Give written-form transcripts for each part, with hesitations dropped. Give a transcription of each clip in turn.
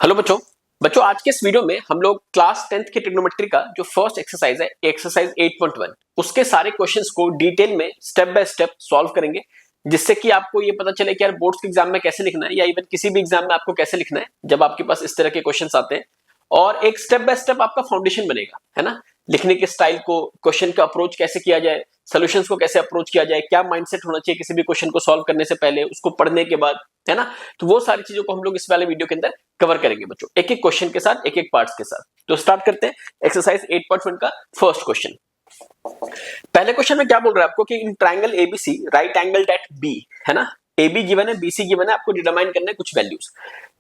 Hello बच्चों बच्चों आज के इस वीडियो में हम लोग क्लास 10th की ट्रिग्नोमेट्री का जो फर्स्ट एक्सरसाइज है एक्सरसाइज 8.1 उसके सारे क्वेश्चंस को डिटेल में स्टेप बाय स्टेप सॉल्व करेंगे, जिससे कि आपको ये पता चले कि यार बोर्ड्स के एग्जाम में कैसे लिखना है या इवन किसी भी एग्जाम में आपको कैसे लिखना है जब आपके पास इस तरह के क्वेश्चंस आते हैं। और एक स्टेप बाय स्टेप आपका फाउंडेशन बनेगा, है ना। लिखने के स्टाइल को, क्वेश्चन का अप्रोच कैसे किया जाए, सॉल्यूशंस को कैसे अप्रोच किया जाए, क्या माइंडसेट होना चाहिए किसी भी क्वेश्चन को सॉल्व करने से पहले, उसको पढ़ने के बाद, है ना। तो वो सारी चीजों को हम लोग इस वाले वीडियो के अंदर कवर करेंगे बच्चों, एक एक क्वेश्चन के साथ, एक एक पार्ट्स के साथ। तो स्टार्ट करते हैं एक्सरसाइज 8.1 का फर्स्ट क्वेश्चन। पहले क्वेश्चन में क्या बोल रहा है आपको कि in triangle ABC right angled at B, है ना। AB गिवन है, BC गिवन है, आपको डिटरमाइन करना है कुछ वैल्यूज।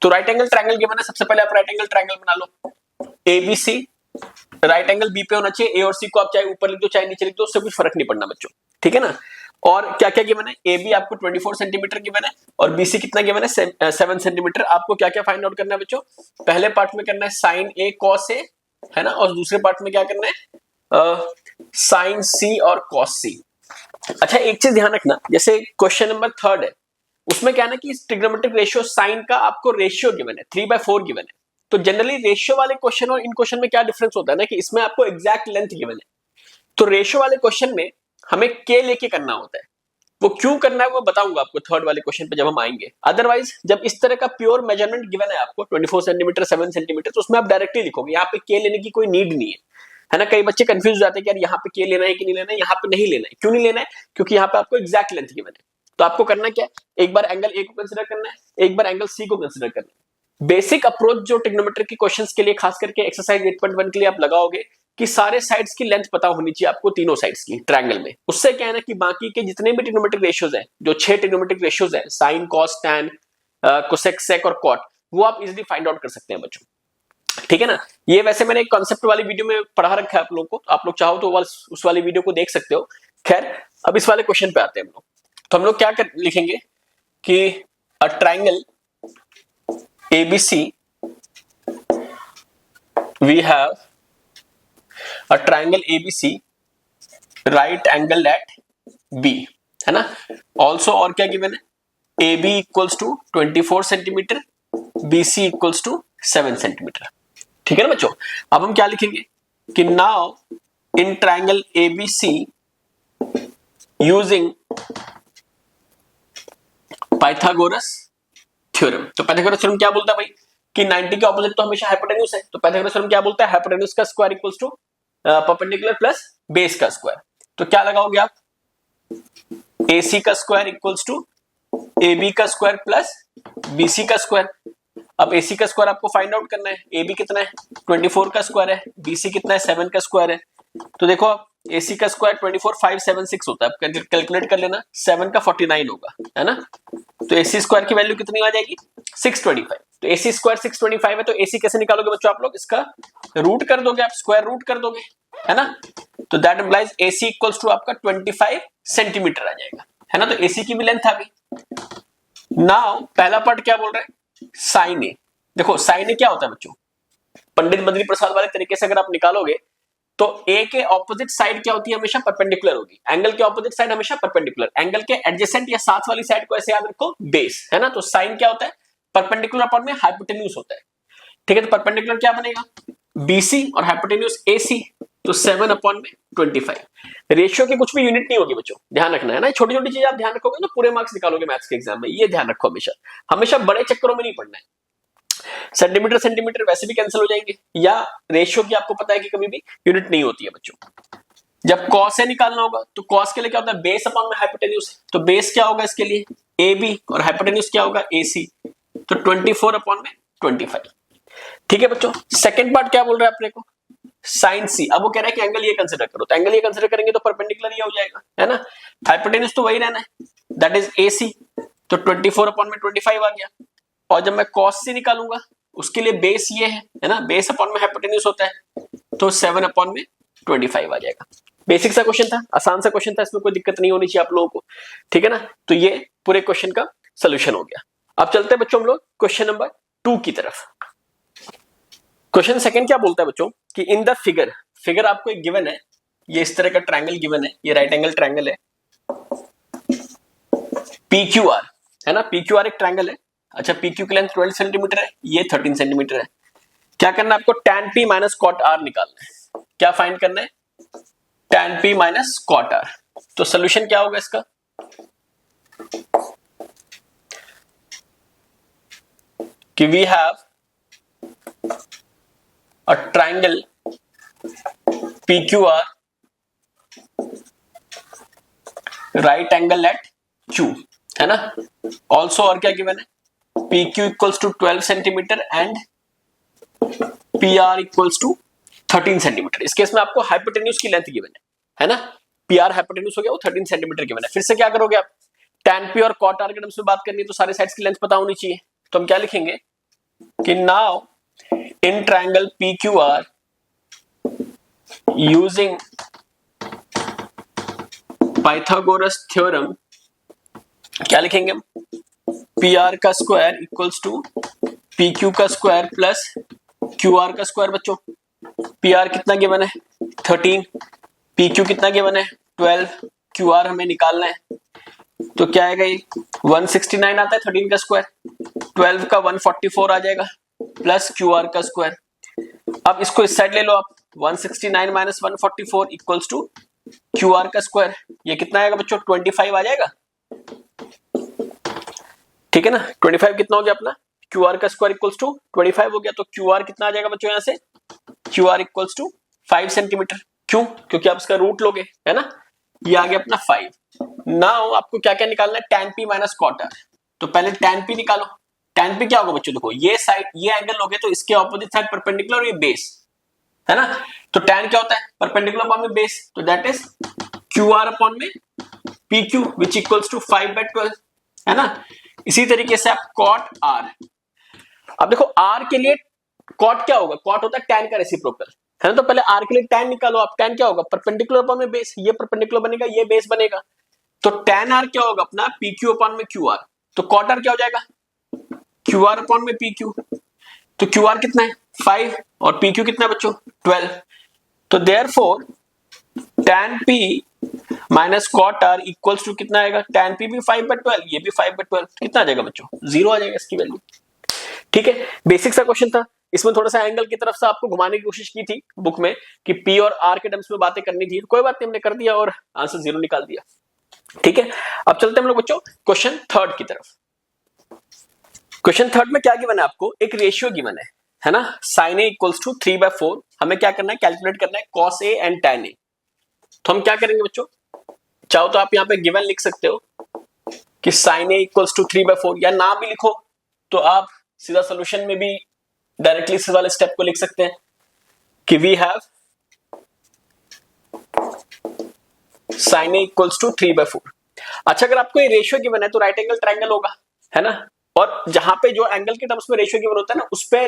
तो राइट एंगल ट्रायंगल गिवन है, सबसे पहले आप राइट एंगल ट्रायंगल बना लो। ABC राइट एंगल B पे होना चाहिए, A और C को आप चाहे ऊपर लिख दो चाहे नीचे लिख दो, उससे कुछ फर्क नहीं पड़ना बच्चों, ठीक है ना। और क्या क्या गिवन है, AB आपको 24 सेंटीमीटर गिवन है और BC कितना गिवन है 7 सेंटीमीटर। आपको क्या क्या फाइंड आउट करना है बच्चों, पहले पार्ट में करना है साइन A cos A, है ना, और दूसरे पार्ट में क्या करना है साइन C और cos C। अच्छा एक चीज ध्यान रखना, जैसे क्वेश्चन नंबर 3 है उसमें क्या है ना कि ट्रिग्नोमेट्रिक रेशियो साइन का आपको रेशियो गिवन है 3/4 गिवन है। तो जनरली रेशियो वाले क्वेश्चन और इन क्वेश्चन में क्या डिफरेंस होता है ना कि इसमें आपको एग्जैक्ट लेंथ गिवन है। तो रेशियो वाले क्वेश्चन में हमें के लेके करना होता है, वो क्यों करना है वो बताऊंगा आपको थर्ड वाले क्वेश्चन पे जब हम आएंगे। अदरवाइज जब इस तरह का प्योर मेजरमेंट गिवन है आपको 24 सेंटीमीटर 7 सेंटीमीटर, तो उसमें आप डायरेक्टली लिखोगे, यहाँ पे के लेने की कोई नीड नहीं है ना। कई बच्चे कंफ्यूज हो जाते हैं कि यार यहाँ पे के लेना है कि नहीं लेना है, यहाँ पे नहीं लेना है। क्यों नहीं लेना है, क्योंकि यहाँ पे आपको एग्जैक्ट लेंथ गिवन है। तो आपको करना क्या है, एक बार एंगल ए को कंसीडर करना है, एक बार एंगल सी को कंसीडर करना है। बेसिक अप्रोच जो ट्रिग्नोमेट्री के क्वेश्चंस के लिए खास करके एक्सरसाइज 8.1 के लिए आप लगाओगे कि सारे साइड्स की लेंथ पता होनी चाहिए आपको, तीनों साइड्स की ट्रायंगल में। उससे क्या है ना कि बाकी के जितने भी ट्रिग्नोमेट्रिक रेशियोज हैं, जो 6 ट्रिग्नोमेट्रिक रेशियोज हैं, sine cos tan cosec sec और कॉट, वो आप इजीली फाइंड आउट कर सकते हैं बच्चों, ठीक है ना। ये वैसे मैंने एक कॉन्सेप्ट वाली वीडियो में पढ़ा रखा है आप लोगों को, आप लोग चाहो तो उस वाली वीडियो को देख सकते हो। खैर अब इस वाले क्वेश्चन पे आते हैं हम लोग। तो हम लोग क्या लिखेंगे कि a triangle ABC, we have a triangle ABC right angle at B, है ना। ऑल्सो और क्या गिवन है, AB equals to 24 centimetre, BC equals to 7 centimetre, ठीक है ना बच्चों। अब हम क्या लिखेंगे कि now in triangle ABC using Pythagoras theorem. तो पाइथागोरस थ्योरम क्या बोलता है भाई कि 90 के ऑपोजिट तो हमेशा हाइपोटेन्यूज है। तो पाइथागोरस थ्योरम क्या बोलता है, हाइपोटेन्यूज का square equals to perpendicular plus base का स्क्वायर। तो क्या लगाओगे आप, AC का स्क्वायर इक्वल्स टू AB का स्क्वायर प्लस BC का स्क्वायर। अब AC का स्क्वायर आपको फाइंड आउट करना है, AB कितना है 24 का स्क्वायर है, BC कितना है 7 का स्क्वायर है। तो देखो AC का स्क्वायर 24 576 होता है, कैलकुलेट कर लेना, 7 का 49 होगा, है ना। तो AC स्क्वायर की वैल्यू कितनी आ जाएगी 625। तो AC स्क्वायर 625 है, तो AC कैसे निकालोगे बच्चों आप लोग, इसका रूट कर दोगे, आप स्क्वायर रूट कर दोगे, है ना। तो that implies AC equals to आपका 25 सेंटीमीटर आ जाएगा, है ना। तो AC की भी लेंथ आ गई। नाउ पहला पार्ट क्या बोल रहे हैं, साइन ए। देखो साइन ए क्या होता है बच्चों, पंडित बद्री प्रसाद वाले तरीके से अगर आप निकालोगे तो ए के ऑपोजिट साइड क्या होती है, हमेशा परपेंडिकुलर होगी। एंगल के ऑपोजिट साइड हमेशा परपेंडिकुलर, एंगल के एडजेसेंट या साथ वाली साइड को ऐसे याद रखो बेस, है ना। तो साइन क्या होता है, परपेंडिकुलर अपॉन में हाइपोटेन्यूज होता है, ठीक है। तो परपेंडिकुलर क्या बनेगा BC और हाइपोटेन्यूज AC, तो 7 अपॉन में 25। रेशियो की कुछ भी यूनिट नहीं होगी बच्चों, ध्यान रखना है ना। छोटी छोटी चीजें आप ध्यान रखोगे ना पूरे मार्क्स निकालोगे मैथ्स के एग्जाम में, ये ध्यान रखो हमेशा। हमेशा बड़े चक्करों में नहीं पड़ना है, सेंटीमीटर सेंटीमीटर वैसे भी कैंसिल हो जाएंगे, या रेशियो की आपको पता है कि कभी भी यूनिट नहीं होती है बच्चों। जब कॉस से निकालना होगा तो कॉस के लिए क्या होता है, बेस अपॉन में हाइपोटेन्यूज। तो बेस क्या होगा इसके लिए AB और हाइपोटेन्यूज क्या होगा AC, तो 24 अपॉन में 25, ठीक है बच्चों। सेकंड पार्ट क्या बोल रहा है अपने को, साइन C। अब वो कह रहा है कि एंगल ये कंसीडर करो, तो एंगल ये कंसीडर करेंगे तो परपेंडिकुलर ये हो जाएगा, है ना। हाइपोटेन्यूज तो वही रहना है, दैट इज AC, तो 24 अपॉन में 25 आ गया। और जब मैं cos से निकालूंगा उसके लिए बेस ये है ना, बेस अपॉन में हाइपोटेन्यूज होता है, तो 7 अपॉन में 25 आ जाएगा। बेसिक सा क्वेश्चन था, आसान सा क्वेश्चन था, इसमें कोई दिक्कत नहीं होनी चाहिए आप लोगों को, ठीक है ना। तो ये पूरे क्वेश्चन का सोल्यूशन हो गया। अब चलते हैं बच्चों हम लोग क्वेश्चन नंबर 2 की तरफ। क्वेश्चन सेकंड क्या बोलता है बच्चों कि इन द फिगर आपको एक गिवन है, ये इस तरह का ट्रायंगल गिवन है, ये राइट एंगल ट्रायंगल है PQR, है ना। PQR एक ट्रायंगल है अच्छा PQ की लेंथ 12 सेंटीमीटर है, ये 13 सेंटीमीटर है। क्या करना है आपको, tan P minus cot R निकालना है। क्या फाइंड करना है, tan P minus cot R। तो सोल्यूशन क्या होगा इसका, कि we have a triangle PQR right angle at Q, है ना। ऑल्सो और क्या गिवन है, PQ equals to 12 centimetre and PR equals to 13 centimetre. इस केस में आपको हाइपोटेन्यूज की लेंथ गिवन है ना। PR हाइपोटेन्यूज हो गया, वो 13 सेंटीमीटर गिवन है। फिर से क्या करोगे आप, tan P और cot R के टर्म्स में बात करनी है तो सारे साइड्स की लेंथ पता होनी चाहिए। तो हम क्या लिखेंगे कि now in triangle PQR using Pythagoras theorem, क्या लिखेंगे हम, PR का स्क्वायर इक्वल्स टू PQ का स्क्वायर प्लस QR का स्क्वायर। बच्चों PR कितना गिवन है 13, PQ कितना गिवन है 12, QR हमें निकालना है। तो क्या आएगा, ये 169 आता है 13 का स्क्वायर, 12 का 144 आ जाएगा प्लस QR का स्क्वायर। अब इसको इस साइड ले लो आप, 169 माइनस 144 इक्वल्स टू QR का स्क्वायर। ये कितना आएगा बच्चों, 25 आ जाएगा, ठीक है ना। 25 कितना हो गया अपना, QR का स्क्वायर इक्वल्स टू 25 हो गया। तो QR कितना आ जाएगा बच्चों, यहाँ से QR इक्वल्स टू 5 सेंटीमीटर। क्यों, क्योंकि आप इसका रूट लोगे, है ना। ये आ गया अपना 5। नाउ आपको क्या क्या निकालना है, tan P minus cot R। तो पहले tan P निकालो। tan P क्या होगा बच्चों, देखो ये साइड, ये एंगल लोगे तो इसके ऑपोजिट साइड परपेंडिकुलर, ये बेस, है ना। तो tan क्या होता है, परपेंडिकुलर अपॉन में बेस, तो दैट इज QR अपॉन में PQ विच इक्वल्स टू 5/12, है ना। इसी तरीके से आप cot R, अब देखो R के लिए cot क्या होगा, cot होता है tan का रेसिप्रोकल, है ना। तो पहले R के लिए tan निकालो आप, tan क्या होगा, परपेंडिकुलर अपॉन में बेस, ये परपेंडिकुलर बनेगा, ये बेस बनेगा। तो tan R क्या होगा अपना, PQ अपॉन में QR। तो cot R क्या हो जाएगा, QR अपॉन में PQ। तो QR कितना है 5 और PQ कितना है बच्चों 12। तो therefore tan P minus cot R equals to कितना आएगा, tan P भी 5/12, ये भी 5/12, कितना आ जाएगा बच्चों, 0 आ जाएगा इसकी वैल्यू। ठीक है, बेसिक सा क्वेश्चन था। इसमें थोड़ा सा एंगल की तरफ से आपको घुमाने की कोशिश की थी बुक में कि P और R के टर्म्स में बातें करनी थी, कोई बात नहीं, हमने कर दिया और आंसर 0 निकाल दिया। ठीक है, अब चलते हैं हम लोग बच्चों क्वेश्चन थर्ड की तरफ। क्वेश्चन थर्ड में क्या गिवन है आपको, एक रेशियो गिवन है ना, sin A इक्वल्स टू 3/4। हमें क्या करना है, कैलकुलेट करना है cos A and tan A। तो हम क्या करेंगे बच्चों, चाहो तो आप यहाँ पे गिवन लिख सकते हो कि sin A इक्वल्स टू 3/4, या ना भी लिखो तो आप सीधा सोल्यूशन में भी डायरेक्टली इस वाले स्टेप को लिख सकते हैं कि we have sin A equals to 3/4। अच्छा, अगर आपको ये रेशियो गिवन है तो राइट एंगल ट्रायंगल होगा, है ना। और जहां पे जो एंगल के टर्म्स में रेशियो गिवन होता है ना, उस पे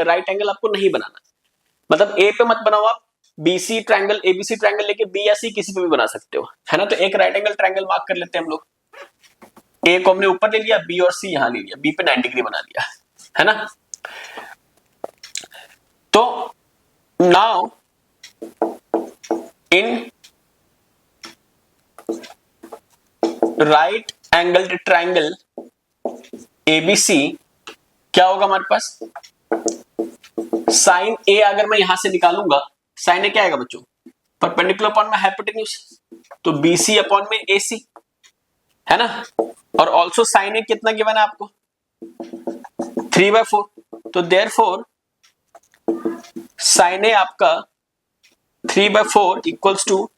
राइट एंगल आपको नहीं बनाना, मतलब ए पे मत बनाओ आप, BC ट्रायंगल, ABC ट्रायंगल लेके B या C किसी पे भी बना सकते हो, है ना। तो एक राइट एंगल ट्रायंगल मार्क कर लेते हैं हम लोग। A को हमने ऊपर ले लिया, B और C यहां ले लिया, B पे 90 डिग्री बना दिया, है ना। तो now in right angle triangle ABC क्या होगा हमारे पास, sin A अगर मैं यहां से निकालूंगा, sin A क्या आएगा बच्चों, परपेंडिकुलर अपॉन में हाइपोटेन्यूज, तो BC अपॉन में AC, है ना। और ऑल्सो sin A कितना गिवन है आपको 3/4। तो देयरफॉर sin A आपका 3/4 इक्वल्स टू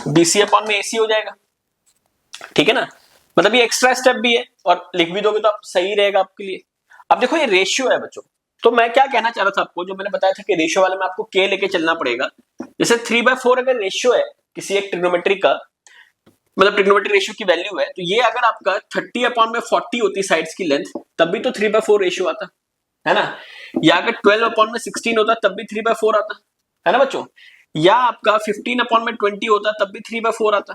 BC अपॉन में AC हो जाएगा, ठीक है ना। मतलब ये एक्स्ट्रा स्टेप भी है और लिख भी दोगे तो आप सही रहेगा आपके लिए। अब देखो ये रेशियो है बच्चों, तो मैं क्या कहना चाह रहा था आपको, जो मैंने बताया था कि रेशियो वाले में आपको K लेके चलना पड़ेगा। जैसे 3/4 अगर रेशियो है किसी एक ट्रिग्नोमेट्री का, मतलब ट्रिग्नोमेट्री रेशियो की वैल्यू है, तो ये अगर आपका 30 अपॉन में 40 होती साइड्स की लेंथ, तब भी तो 3/4 रेशियो आता, है ना। या अगर 12 अपॉन में 16 होता तब भी 3/4 आता, है ना बच्चों। या आपका 15 अपॉन में 20 होता तब भी 3/4 आता।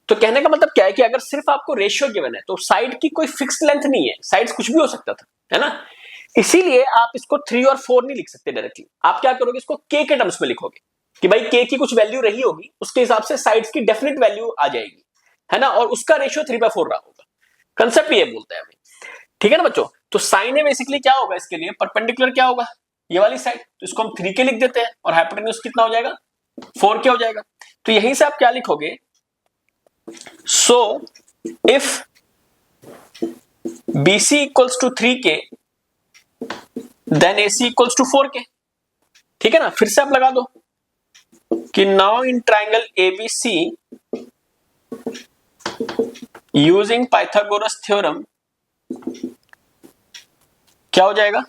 तो कहने का मतलब क्या है कि अगर सिर्फ आपको रेशियो गिवन है तो साइड की कोई फिक्स्ड लेंथ नहीं है, साइड्स कुछ भी हो सकता था, है ना। इसीलिए आप इसको 3 और 4 नहीं लिख सकते डायरेक्टली। आप क्या करोगे, इसको K के टर्म्स में लिखोगे कि भाई K की कुछ वैल्यू रही होगी, उसके हिसाब से साइड्स की डेफिनेट वैल्यू आ जाएगी, है ना, और उसका रेशियो 3/4 रहा होगा। कंसेप्ट ये बोलता है हमें, ठीक है ना बच्चों। तो साइन ए बेसिकली क्या होगा इसके लिए, परपेंडिकुलर क्या होगा, ये वाली साइड, तो इसको हम 3k लिख देते हैं और हाइपोटेन्यूज कितना हो जाएगा, 4k हो जाएगा। तो यहीं से आप क्या लिखोगे, so if BC equals to 3k then AC equals to 4k। ठीक है ना, फिर से आप लगा दो कि now in triangle ABC using Pythagoras theorem क्या हो जाएगा,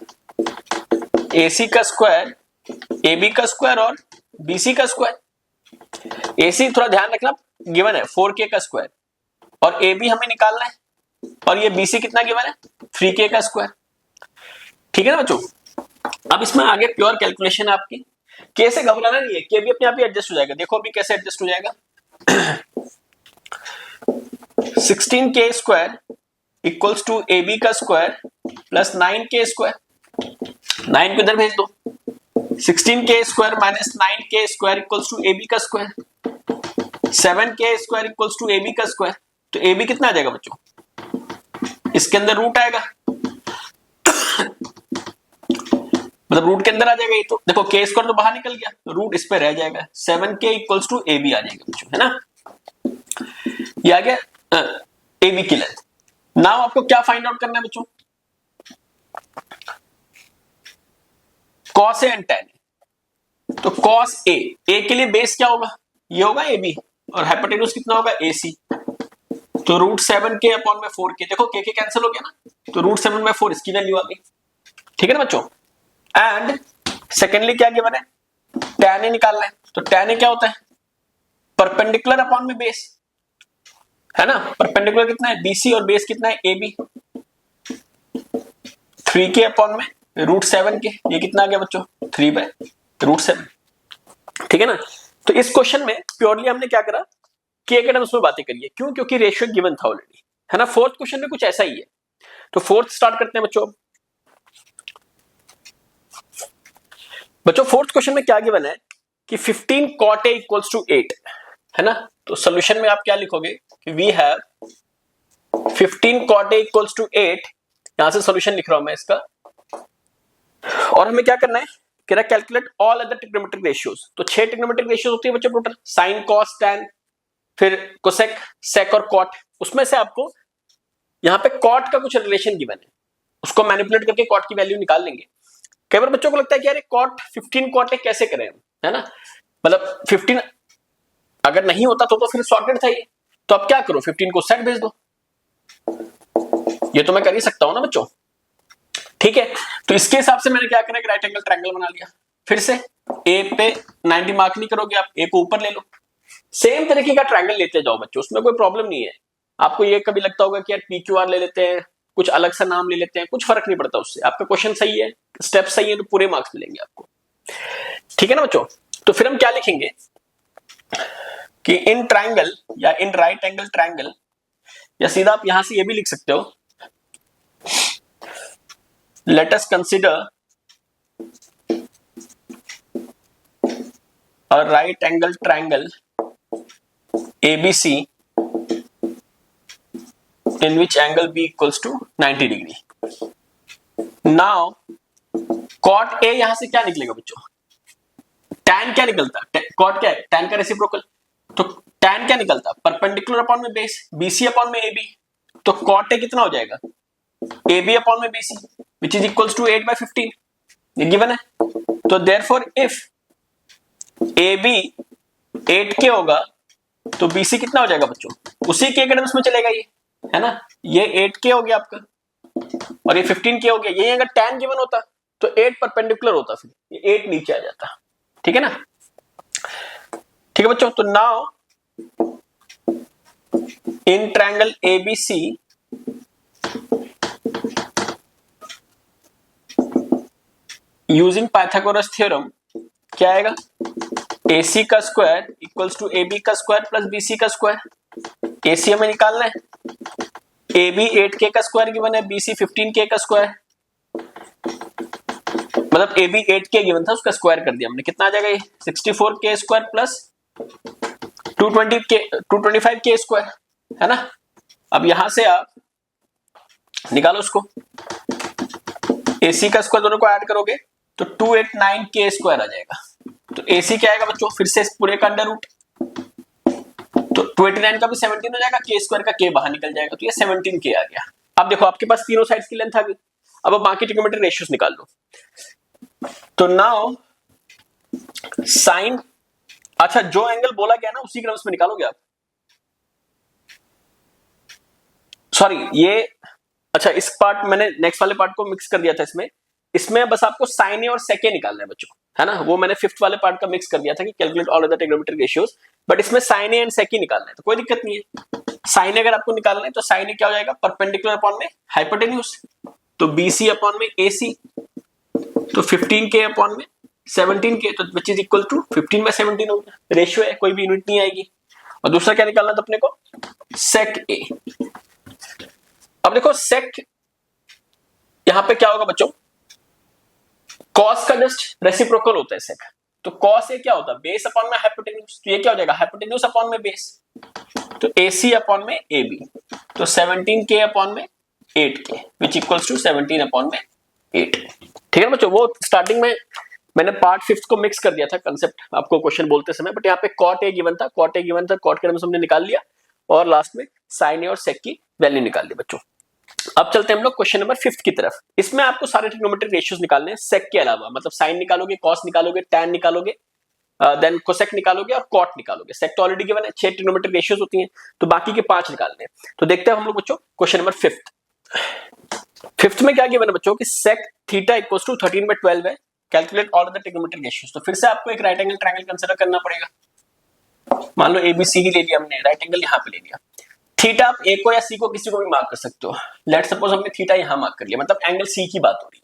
AC का स्क्वायर, AB का स्क्वायर और BC का स्क्वायर। AC थोड़ा ध्यान रखना गिवन है 4k का स्क्वायर और AB हमें निकालना है, और ये BC कितना गिवन है, 3k का स्क्वायर। ठीक है ना बच्चों, अब इसमें आगे प्योर कैलकुलेशन है आपकी, के से घबराना नहीं है, के भी अपने आप ही एडजस्ट हो जाएगा। देखो अभी कैसे एडजस्ट हो जाएगा, 16k square equals to AB का स्क्वायर प्लस 9k स्क्वायर, 9 को इधर भेज दो, 16k square minus 9k square equals to AB का square, 7k square equals to AB का स्क्वायर। तो AB कितना आ जाएगा बच्चों, इसके अंदर रूट आएगा, मतलब रूट के अंदर आ जाएगा ये, तो देखो k स्क्वायर तो बाहर निकल गया, तो रूट इस पे रह जाएगा, 7k इक्वल्स टू AB आ जाएगा बच्चों, है ना, ये आ गया AB की लेंथ। नाउ आपको क्या फाइंड आउट करना है बच्चों, cos A and tan A। तो cos A के लिए बेस क्या होगा, ये होगा AB, और हाइपोटेन्यूज कितना होगा AC, तो रूट 7k अपॉन में 4k, देखो k कैंसिल हो गया ना, तो रूट 7 में 4 इसकी वैल्यू आ गई। ठीक है ना बच्चों, एंड सेकेंडली क्या गिवन है, tan A निकालना है, तो tan A क्या होता है, परपेंडिकुलर अपॉन में बेस, है ना, परपेंडिकुलर कितना है BC और बेस कितना है AB, 3k अपॉन में रूट 7k, ये कितना आ गया बच्चों, 3/√7। ठीक है ना, तो इस क्वेश्चन में प्योरली हमने क्या करा, के टर्म्स में बातें करी है, क्यों, क्योंकि रेशियो गिवन था ऑलरेडी, है ना। फोर्थ क्वेश्चन में कुछ ऐसा ही है, तो फोर्थ स्टार्ट करते हैं बच्चों। फोर्थ क्वेश्चन में क्या गिवन है कि 15 cot A इक्वल्स टू 8, है ना, तो सोल्यूशन में आप क्या लिखोगे कि we have 15 cot A equals to 8, यहां से सोल्यूशन लिख रहा हूं मैं इसका, और हमें क्या करना है, कह रहा calculate all other trigonometric ratios. तो 6 ट्रिग्नोमेट्रिक रेशियोज होती है बच्चों टोटल, साइन, कॉस, टैन, फिर कोसेक, सेक और कॉट। उसमें से आपको यहाँ पे कॉट का कुछ रिलेशन गिवन है, उसको मैनिपुलेट करके कॉट की वैल्यू निकाल लेंगे। कई बार बच्चों को लगता है कि यार कॉट 15 कॉट कैसे करें हम, है ना, मतलब 15 अगर नहीं होता तो फिर सॉर्टेड था ये, तो अब क्या करो, 15 को सेट भेज दो, ये तो मैं कर ही सकता हूं ना बच्चों। ठीक है, तो इसके हिसाब से मैंने क्या करा, राइट एंगल ट्रायंगल बना लिया। फिर से ए पे 90 मार्क नहीं करोगे आप, ए को ऊपर ले लो, सेम तरीके का ट्रायंगल लेते जाओ बच्चों, उसमें कोई प्रॉब्लम नहीं है। आपको ये कभी लगता होगा कि यार PQR ले लेते हैं, कुछ अलग सा नाम ले लेते हैं, कुछ फर्क नहीं पड़ता उससे, आपका क्वेश्चन सही है, स्टेप सही है, तो पूरे मार्क्स मिलेंगे आपको। ठीक है ना बच्चों, तो फिर हम क्या लिखेंगे कि इन ट्रायंगल या इन राइट एंगल ट्रायंगल, या सीधा आप यहां से ये भी लिख सकते हो, let us consider a right angle triangle ABC in which angle B equals to 90 degree. Now cot A यहां से क्या निकलेगा बच्चों, tan क्या निकलता है, cot क्या है, tan का रेसिप्रोकल, तो tan क्या निकलता, परपेंडिकुलर अपॉन में बेस, BC अपॉन में AB, तो cot A कितना हो जाएगा, AB अपॉन में BC which is equals to 8/15, ये गिवन है। तो therefore if AB 8k होगा तो BC कितना हो जाएगा बच्चों, उसी के टर्म्स में चलेगा ये, है ना, ये 8k हो गया आपका और ये 15k हो गया। ये अगर tan गिवन होता तो 8 परपेंडिकुलर होता, फिर ये 8 नीचे आ जाता। ठीक है ना, ठीक है बच्चों, तो now in triangle ABC using Pythagoras theorem क्या आएगा, AC का स्क्वायर इक्वल्स टू AB का स्क्वायर प्लस BC का स्क्वायर। AC हमें निकालना है, AB 8k का स्क्वायर गिवन है, BC 15k का स्क्वायर, मतलब AB 8k गिवन था, उसका स्क्वायर कर दिया हमने, कितना आ जाएगा ये 64k square plus 225k square, है ना। अब यहां से आप निकालो उसको, AC का स्क्वायर दोनों को ऐड करोगे तो 289 के स्क्वायर आ जाएगा। तो AC क्या आएगा बच्चों, फिर से पूरे का अंडर रूट, तो 289 का भी 17 हो जाएगा, के स्क्वायर का के बाहर निकल जाएगा, तो ये 17 के आ गया। अब देखो आपके पास तीनों साइड्स की लेंथ आ गई। अब बाकी ट्रिग्नोमेट्री रेशियोज निकाल लो। तो नाउ साइन, अच्छा जो एंगल बोला गया ना उसी क्रम में निकालोगे आप, सॉरी ये, अच्छा इस पार्ट मैंने नेक्स्ट वाले पार्ट को मिक्स कर दिया था इसमें बस आपको साइन ए और सेक ए निकालना है बच्चों, है ना। वो मैंने फिफ्थ वाले पार्ट का मिक्स कर दिया था कि calculate all other trigonometric ratios, but इसमें साइन ए एंड सेक ए निकालना है, तो कोई दिक्कत नहीं है। साइन ए अगर आपको निकालना है तो साइन ए क्या हो जाएगा, परपेंडिकुलर अपॉन में हाइपोटेन्यूज, तो बीसी अपॉन में एसी, तो 15k अपॉन में 17k, तो विच इज इक्वल टू 15/17 हो गया। रेशियो है, कोई भी यूनिट नहीं आएगी। और दूसरा क्या निकालना था अपने को, सेक ए। अब देखो सेक, यहां पे क्या होगा बच्चों, कॉस का जस्ट रेसिप्रोकल होता है सेक, तो कॉस ए क्या होता है, बेस अपॉन में हाइपोटेन्यूज, तो ये क्या हो जाएगा हाइपोटेन्यूज अपॉन में बेस, तो AC अपॉन में AB, तो 17k अपॉन में 8k which equals to 17 upon में 8। ठीक है ना बच्चों, वो स्टार्टिंग में मैंने पार्ट फिफ्थ को मिक्स कर दिया था कंसेप्ट आपको क्वेश्चन बोलते समय, बट यहाँ पे कॉट ए गिवन था, कॉट ए गिवन था, कॉट के हमने निकाल लिया और लास्ट में साइन ए और सेक की वैल्यू निकाल ली बच्चों। अब चलते हैं हम लोग क्वेश्चन नंबर फिफ्थ की तरफ। इसमें आपको सारे ट्रिग्नोमेट्रिक रेशियोज निकालने हैं सेक के अलावा, मतलब साइन निकालोगे, कॉस निकालोगे, टैन निकालोगे, देन कोसेक निकालोगे और कॉट निकालोगे। सेक तो ऑलरेडी गिवन है, 6 ट्रिग्नोमेट्रिक रेशियोज होती हैं, तो बाकी के 5 निकालने हैं। तो देखते हैं हम लोग बच्चों क्वेश्चन नंबर फिफ्थ में क्या गिवन है बच्चों कि सेक थीटा इक्वल्स टू 13/12 है, calculate all the trigonometric ratios. तो फिर से आपको एक राइट एंगल ट्रायंगल कंसीडर करना पड़ेगा। मान लो एबीसी ही ले लिया हमने, राइट एंगल यहां पे ले लिया। थीटा आप ए को या सी को किसी को भी मार्क कर सकते हो। लेट सपोज हमने थीटा यहां मार्क कर लिया, मतलब एंगल सी की बात हो रही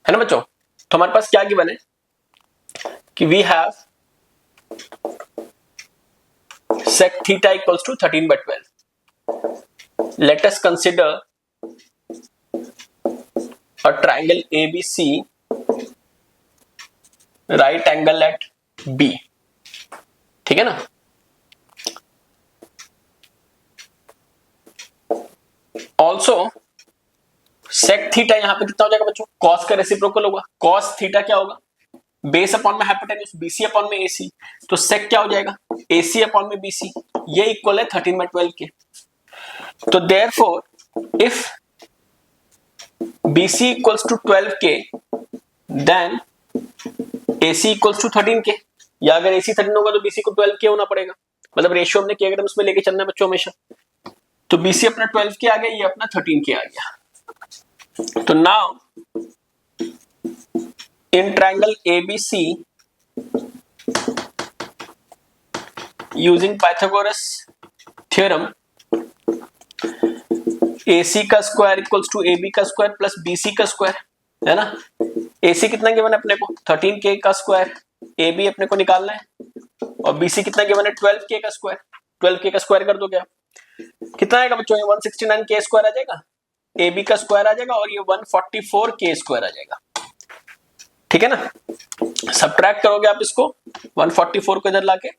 है ना बच्चों। तो हमारे पास क्या गिवन है कि we have sec theta equals to 13/12. Let us consider a triangle ABC, right angle at B. ठीक है ना। ऑल्सो sec थीटा यहां पे कितना हो जाएगा बच्चों, cos का रेसिप्रोकल होगा। cos थीटा क्या होगा, बेस अपॉन में हाइपोटेन्यूज, BC अपॉन में AC, तो sec क्या हो जाएगा, AC अपॉन में BC, ये इक्वल है 13/12 के। तो therefore if BC equals to 12K then AC equals to 13K, या अगर AC 13 होगा तो BC को 12K होना पड़ेगा। मतलब रेशियो हमने किया, अगर उसमें लेके चलना है बच्चों हमेशा। तो BC अपना 12K आ गया, ये अपना 13K आ गया। तो now in triangle ABC using Pythagoras theorem, AC का स्क्वायर इक्वल्स टू AB का स्क्वायर प्लस BC का स्क्वायर, है ना। AC कितना गिवन है अपने को, 13K का स्क्वायर, AB अपने को निकालना है, और BC कितना गिवन है, 12K का स्क्वायर। 12K का स्क्वायर कर दोगे आप, कितना आएगा बच्चों, 169K स्क्वायर आ जाएगा, AB का स्क्वायर आ जाएगा, और ये 144K स्क्वायर आ जाएगा। ठीक है ना। सबट्रैक्ट करोगे आप इसको 144 को इधर लाके,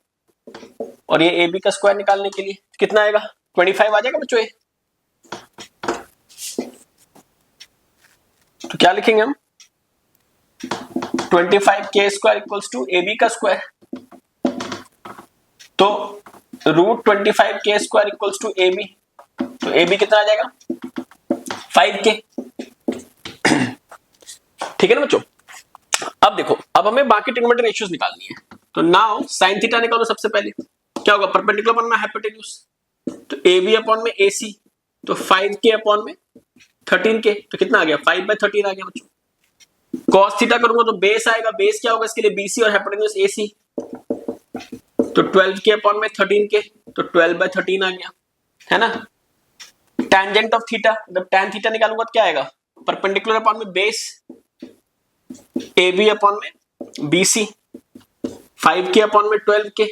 और ये AB का स्क्वायर निकालने के लिए कितना आएगा, 25 आ जाएगा बच्चों। ये तो क्या लिखेंगे हम, 25K square equals to AB का स्क्वायर, तो √25K square equals to AB, तो AB कितना आ जाएगा, 5K। ठीक है ना बच्चों। अब देखो, अब हमें बाकी ट्रिग्नोमेट्रिक रेशियोज निकालनी है। तो नाउ साइन थीटा निकालो सबसे पहले, क्या होगा, परपेंडिकुलर अपॉन में हाइपोटेन्यूज, तो AB अपॉन में AC, तो 5K अपॉन में 13K, तो कितना आ गया, 5/13 आ गया बच्चों। cos थीटा करूंगा तो बेस आएगा, बेस क्या होगा इसके लिए, BC और हाइपोटेन्यूज AC, तो 12K अपॉन में 13K, तो 12/13 आ गया, है ना। टेंजेंट ऑफ थीटा, जब tan थीटा निकालूंगा तो क्या आएगा, परपेंडिकुलर अपॉन में बेस AB अपॉन में BC, 5K अपॉन में 12K,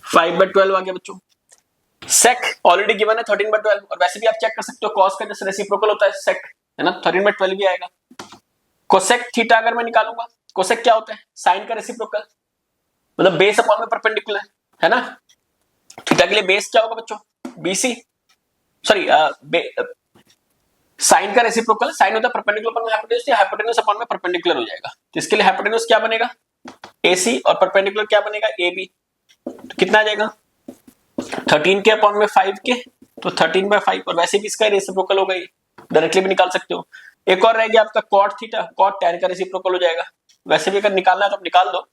5/12 आ गया बच्चों। सेक ऑलरेडी गिवन है 13/12, और वैसे भी आप चेक कर सकते हो, cos का जैसे रेसिप्रोकल होता है सेक, है ना, 13/12 भी आएगा। कोसेक थीटा अगर मैं निकालूंगा, कोसेक क्या होता है, साइन का रेसिप्रोकल, मतलब बेस अपॉन में परपेंडिकुलर, है ना। थीटा के लिए बेस क्या होगा बच्चों, BC, सॉरी साइन का रेसिप्रोकल, साइन होता है परपेंडिकुलर अपॉन में हाइपोटेन्यूज, या हाइपोटेन्यूज अपॉन में परपेंडिकुलर हो जाएगा। तो इसके लिए हाइपोटेन्यूज क्या बनेगा AC और परपेंडिकुलर क्या बनेगा AB। तो कितना आ जाएगा 13k अपॉन में 5k, तो 13/5, और वैसे भी इसका रेसिप्रोकल होगा, ये डायरेक्टली भी निकाल सकते हो। एक और रह गया आपका कॉट थीटा, कॉट टैन का रेसिप्रोकल हो जाएगा। वैसे भी अगर निकालना है तो निकाल दो।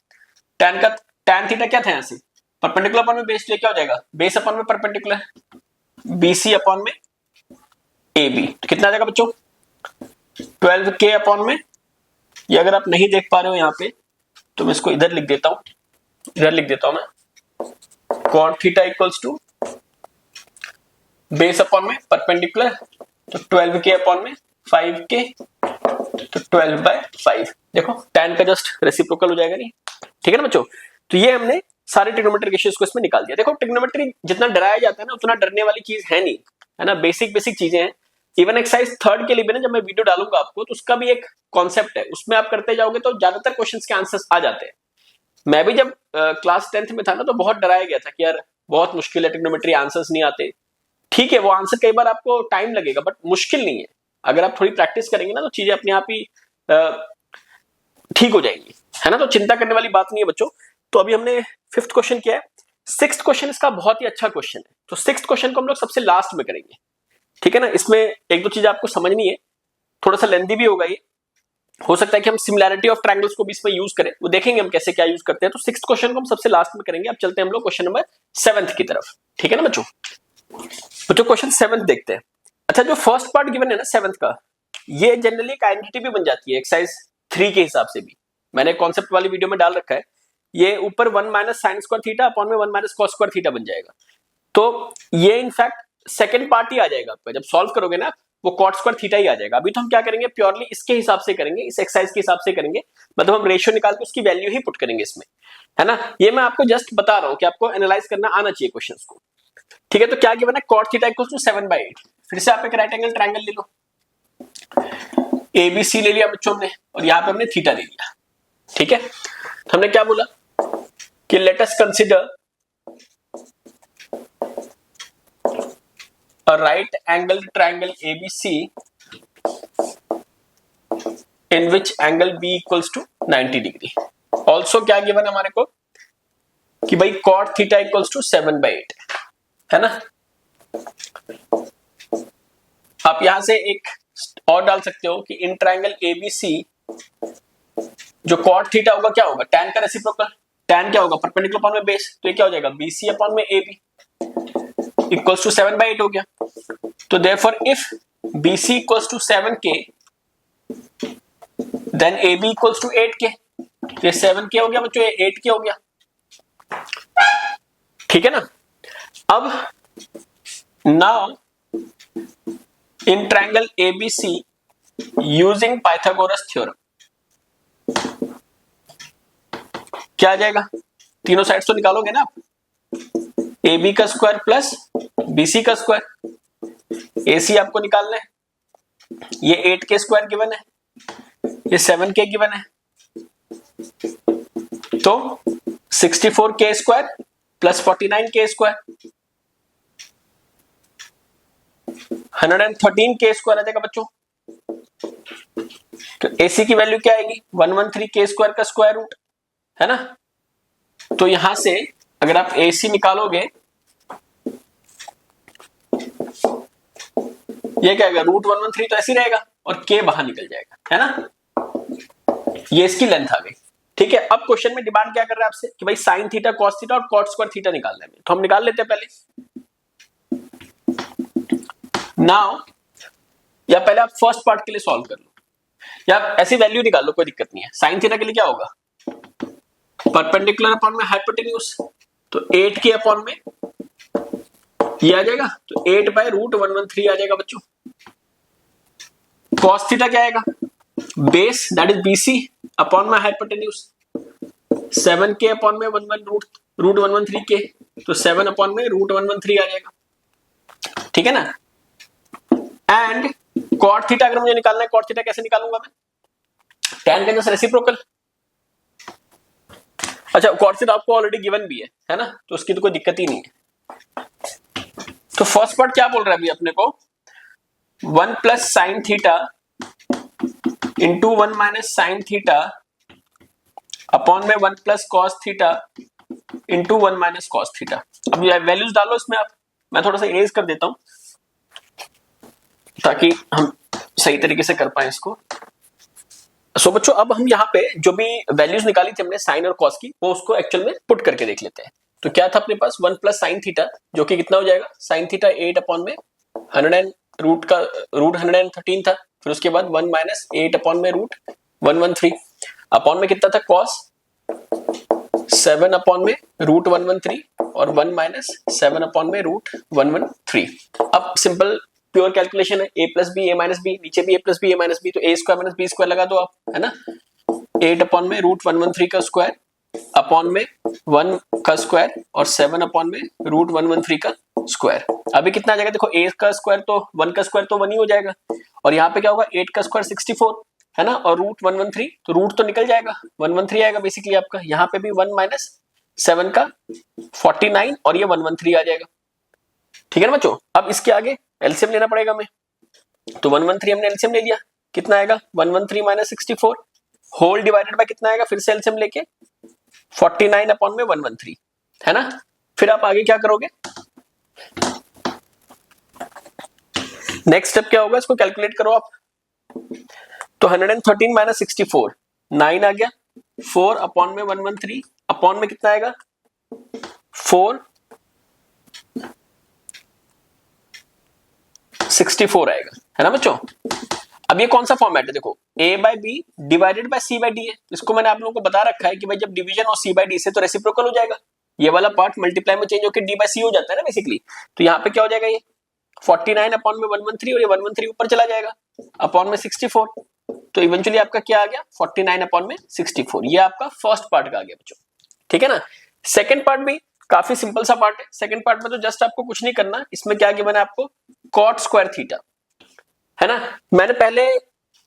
टैन का, टैन थीटा क्या था यहाँ से परपेंडिकुलर अपॉन में बेस, तो क्या हो जाएगा बेस अपॉन में परपेंडिकुलर, BC अपॉन में AB। तो कितना आ जाएगा बच्चों 12k अपॉन में, ये अगर आप नहीं देख पा रहे हो यहाँ पे तो मैं इसको इधर लिख देता हूं, इधर लिख देता हूं मैं, cot theta equals to base upon में परपेंडिकुलर, तो 12k अपॉन में 5k, तो 12/5। देखो tan का जस्ट रेसिप्रोकल हो जाएगा नहीं, ठीक है ना बच्चों। तो ये हमने सारे ट्रिग्नोमेट्रिक रेशियोज को इसमें निकाल दिया। देखो ट्रिग्नोमेट्री जितना डराया जाता है ना उतना डरने वाली चीज है नहीं, है ना, बेसिक बेसिक चीजें हैं। इवन एक्सरसाइज 3rd के लिए भी ना जब मैं वीडियो डालूंगा आपको तो उसका भी एक कॉन्सेप्ट है, उसमें आप करते जाओगे तो ज्यादातर क्वेश्चंस के आंसर्स आ जाते हैं। मैं भी जब क्लास 10th में था ना तो बहुत डराया गया था कि यार बहुत मुश्किल है ट्रिग्नोमेट्री, आंसर्स नहीं आते। ठीक है वो आंसर कई बार आपको टाइम लगेगा बट मुश्किल नहीं है, अगर आप थोड़ी प्रैक्टिस करेंगे ना तो चीजें अपने आप ही ठीक हो जाएंगी, है ना। तो चिंता करने वाली बात नहीं है बच्चों। तो अभी हमने 5th क्वेश्चन किया है। 6th क्वेश्चन इसका बहुत ही अच्छा क्वेश्चन है, तो 6th क्वेश्चन को हम लोग सबसे लास्ट में करेंगे, ठीक है ना। इसमें एक दो चीज आपको समझनी है, थोड़ा सा लेंथी भी होगा ये, हो सकता है कि हम सिमिलैरिटी ऑफ ट्रायंगल्स को भी इसमें यूज करें, वो देखेंगे हम कैसे क्या यूज करते हैं। तो 6th क्वेश्चन को हम सबसे लास्ट में करेंगे। अब चलते हैं हम लोग क्वेश्चन नंबर 7th की तरफ, ठीक है ना बच्चों। तो क्वेश्चन 7th देखते हैं। अच्छा जो फर्स्ट पार्ट गिवन है ना 7th का, ये जनरली एक आइडेंटिटी भी बन जाती है एक्सरसाइज 3 के हिसाब से भी, मैंने कॉन्सेप्ट वाली वीडियो में डाल रखा है। ये ऊपर 1 minus sine square theta upon में 1 माइनस कॉस स्क्वायर थीटा बन जाएगा। तो ये इनफैक्ट सेकंड पार्ट ही आ जाएगा आपका, जब सॉल्व करोगे ना वो कॉट स्क्वायर थीटा ही आ जाएगा। अभी तो हम क्या करेंगे प्योरली इसके हिसाब से करेंगे, इस एक्सरसाइज के हिसाब से करेंगे, मतलब हम रेशियो निकाल के उसकी वैल्यू ही पुट करेंगे इसमें, है ना। ये मैं आपको जस्ट बता रहा हूं कि आपको एनालाइज करना आना चाहिए क्वेश्चंस को, ठीक है। तो क्या गिवन है कॉट थीटा इक्वल्स टू 7/8। फिर से आप एक राइट एंगल ट्रायंगल ले लो, ABC ले लिया बच्चों हमने, और यहां पे हमने थीटा ले लिया, ठीक है। तो हमने क्या बोला कि let us consider a right angled triangle ABC in which angle B equals to 90 degree. Also क्या गिवन हमारे को कि भाई cot थीटा इक्वल्स टू 7/8, है ना। आप यहां से एक और डाल सकते हो कि इन ट्रायंगल ABC जो cot थीटा होगा क्या होगा tan का रेसिप्रोकल, tan क्या होगा परपेंडिकुलर अपॉन में बेस, तो ये क्या हो जाएगा BC अपॉन में AB इक्वल्स टू 7/8 हो गया। तो therefore if BC equals to 7K then AB equals to 8K। ये 7K हो गया बच्चों, ये 8K हो गया, ठीक है ना। अब now in triangle ABC using Pythagoras theorem क्या आ जाएगा, तीनों साइड्स तो निकालोगे ना आप, AB का स्क्वायर प्लस BC का स्क्वायर, AC आपको निकालना है। ये 8K स्क्वायर गिवन है, ये 7K गिवन है, तो 64K square plus 49K square 113K square आ जाएगा बच्चों। तो AC की वैल्यू क्या आएगी 113K स्क्वायर का स्क्वायर रूट, है ना। तो यहां से अगर आप AC निकालोगे ये क्या आएगा रूट 113, तो ऐसे ही रहेगा और K बाहर निकल जाएगा, है ना। ये इसकी लेंथ आ गई, ठीक है। अब क्वेश्चन में डिमांड क्या कर रहा है आपसे कि भाई साइन थीटा कॉस थीटा और कॉट स्क्वायर थीटा निकालना है, तो हम निकाल लेते हैं पहले। नाउ या पहले आप फर्स्ट पार्ट के लिए सॉल्व कर लो, या ऐसी वैल्यू निकाल लो, कोई दिक्कत नहीं है। साइन थीटा के लिए क्या होगा परपेंडिकुलर अपॉन में हाइपोटेन्यूज, तो 8K अपॉन में ये आ जाएगा, तो 8/√113 आ जाएगा बच्चों। कॉस थीटा क्या आएगा base that is BC upon में हाइपोटेन्यूज, 7K अपॉन में 1/√113K, तो 7 अपॉन में √113 आ जाएगा, ठीक है ना। एंड कॉट थीटा अगर मुझे निकालना है, कॉट थीटा कैसे निकालूंगा मैं, tan का जस्ट रेसिप्रोकल। अच्छा कॉट थीटा आपको ऑलरेडी गिवन भी है ना, तो उसकी तो कोई दिक्कत ही नहीं है। तो फर्स्ट पार्ट क्या बोल रहा है अभी अपने को 1 plus sine theta into 1 minus sine theta upon में 1 plus cos theta into 1 minus cos theta. अब वैल्यूज डालो इसमें आप, मैं थोड़ा सा इरेज कर देता हूं ताकि हम सही तरीके से कर पाए इसको। सो बच्चों अब हम यहाँ पे जो भी वैल्यूज निकाली थी हमने साइन और कॉस की, वो उसको एक्चुअल में पुट करके देख लेते हैं। तो क्या था अपने पास 1 प्लस साइन थीटा जो कि कितना हो जाएगा, साइन थीटा 8 अपॉन में 100 रूट 113 था, फिर उसके बाद 1 माइनस 8 अपॉन में रूट 113 अपॉन में कितना था कॉस 7 अपॉन में रूट 113 और 1 माइनस 7 अपॉन में रूट 113। अब सिंपल प्योर कैलकुलेशन है, a plus B A minus B, नीचे भी a plus B A minus B, तो a square minus B square लगा दो आप, है ना। 8 अपॉन में रूट 113 का स्क्वायर अपॉन में 1 का स्क्वायर और 7 अपॉन में रूट 113 का स्क्वायर। अभी कितना आ जाएगा देखो, a का स्क्वायर तो 1 का स्क्वायर तो 1 ही हो जाएगा, और यहाँ पे क्या होगा 8 का स्क्वायर 64 है ना, और रूट 113 तो रूट तो निकल जाएगा 113 आएगा बेसिकली आपका। यहाँ पे भी 1 माइनस 7 का 49 और ये 113 आ जाएगा, ठीक है ना बच्चों। अब इसके आगे एलसीएम लेना पड़ेगा हमें, तो 113 हमने एलसीएम ले लिया, कितना आएगा 113 माइनस 64 होल डिवाइडेड बाय कितना आएगा, फिर से एलसीएम लेके 49 अपॉन में 113 है ना। फिर आप आगे क्या करोगे, नेक्स्ट स्टेप क्या होगा, इसको कैलकुलेट करो आप। तो 113 माइनस 64 9 आ गया, 4 अपॉन में 113 अपॉन में कितना आएगा 4 64 आएगा, है ना बच्चों। अब ये कौन सा फॉर्मेट है, देखो a by B divided by c by D है। इसको मैंने आप लोगों को बता रखा है कि भाई जब डिवीजन हो c बाय डी से तो रेसिप्रोकल हो जाएगा, ये वाला पार्ट मल्टीप्लाई में चेंज होकर d बाय c हो जाता है ना बेसिकली। तो यहाँ पे क्या हो जाएगा, ये 49 अपॉन में 113 और ये 113 ऊपर चला जाएगा अपॉन में 64, तो इवेंचुअली आपका क्या आ गया 49 अपॉन में 64। ये आपका फर्स्ट पार्ट का आ गया बच्चों, ठीक है ना। सेकंड पार्ट भी काफी सिंपल सा पार्ट है। सेकंड पार्ट में तो जस्ट आपको कुछ नहीं करना, इसमें क्या गिवन है आपको कॉट स्क्वायर थीटा, है ना। मैंने पहले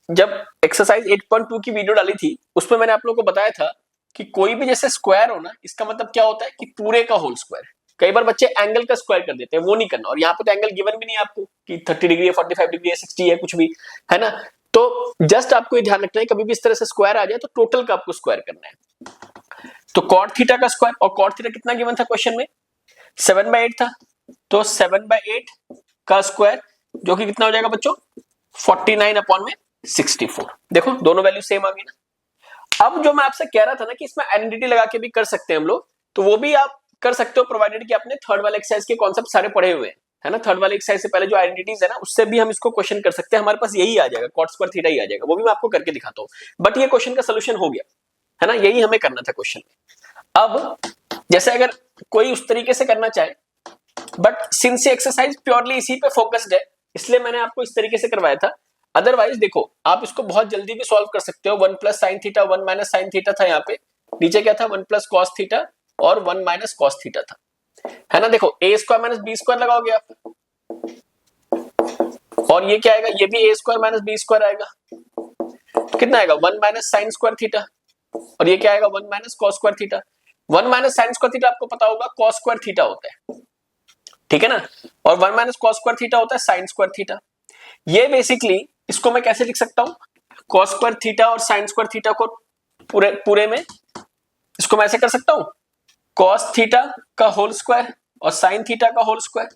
जब एक्सरसाइज 8.2 की वीडियो डाली थी उसमें मैंने आप लोगों को बताया था कि कोई भी जैसे स्क्वायर हो ना, इसका मतलब क्या होता है कि पूरे का होल स्क्वायर। कई बार बच्चे एंगल का स्क्वायर कर देते हैं, वो नहीं करना। और यहाँ पे तो एंगल गिवन भी नहीं है आपको कि 30 डिग्री है, 45 डिग्री है, 60 है, कुछ भी, है ना। तो जस्ट आपको ये ध्यान रखना है कभी भी इस तरह से स्क्वायर आ जाए तो टोटल का आपको स्क्वायर करना है। तो कॉट थीटा का स्क्वायर, और कॉट थीटा कितना गिवन था क्वेश्चन में 7/8 था, तो 7/8 का स्क्वायर जो कि कितना हो जाएगा बच्चों 49 अपॉन में 64। देखो दोनों वैल्यू सेम आ गई ना। अब जो मैं आपसे कह रहा था ना कि इसमें आइडेंटिटी लगा के भी कर सकते हैं हम लोग, तो वो भी आप कर सकते हो प्रोवाइडेड कि आपने थर्ड वाले एक्सरसाइज के कॉन्सेप्ट सारे पढ़े हुए हैं, है ना। थर्ड वाले एक्सरसाइज से पहले जो आइडेंटिटीज है ना उससे भी हम इसको क्वेश्चन कर सकते हैं, हमारे पास यही आ जाएगा कॉट स्क्वायर थीटा ही आ जाएगा, वो भी मैं आपको करके दिखाता हूं। बट ये क्वेश्चन का सोल्यूशन हो गया, है ना, यही हमें करना था क्वेश्चन में। अब जैसे अगर कोई उस तरीके से करना चाहे, बट सिंस ये एक्सरसाइज प्योरली इसी पे फोकस्ड है इसलिए मैंने आपको इस तरीके से करवाया था। अदरवाइज देखो आप इसको बहुत जल्दी भी सॉल्व कर सकते हो। 1 plus sine theta 1 minus sine theta था, यहाँ पे नीचे क्या था 1 प्लस कॉस थीटा और 1 माइनस कॉस थीटा था, है ना। देखो ए स्क्वायर माइनस बी स्क्वायर लगाओगे आप, और ये क्या आएगा, ये भी ए स्क्वायर माइनस बी स्क्वायर आएगा, कितना आएगा 1 माइनस साइन स्क्वायर थीटा, और ये क्या आएगा 1 minus cos square theta. 1 minus sine square theta आपको पता होगा कॉस स्क्वायर थीटा होता है, ठीक है ना, और 1 माइनस कॉस स्क्वायर थीटा होता है साइन स्क्वायर थीटा। ये बेसिकली इसको मैं कैसे लिख सकता हूं, कॉस स्क्वायर थीटा और साइन स्क्वायर थीटा को पूरे में इसको मैं ऐसे कर सकता हूं कॉस थीटा का होल स्क्वायर और साइन थीटा का होल स्क्वायर।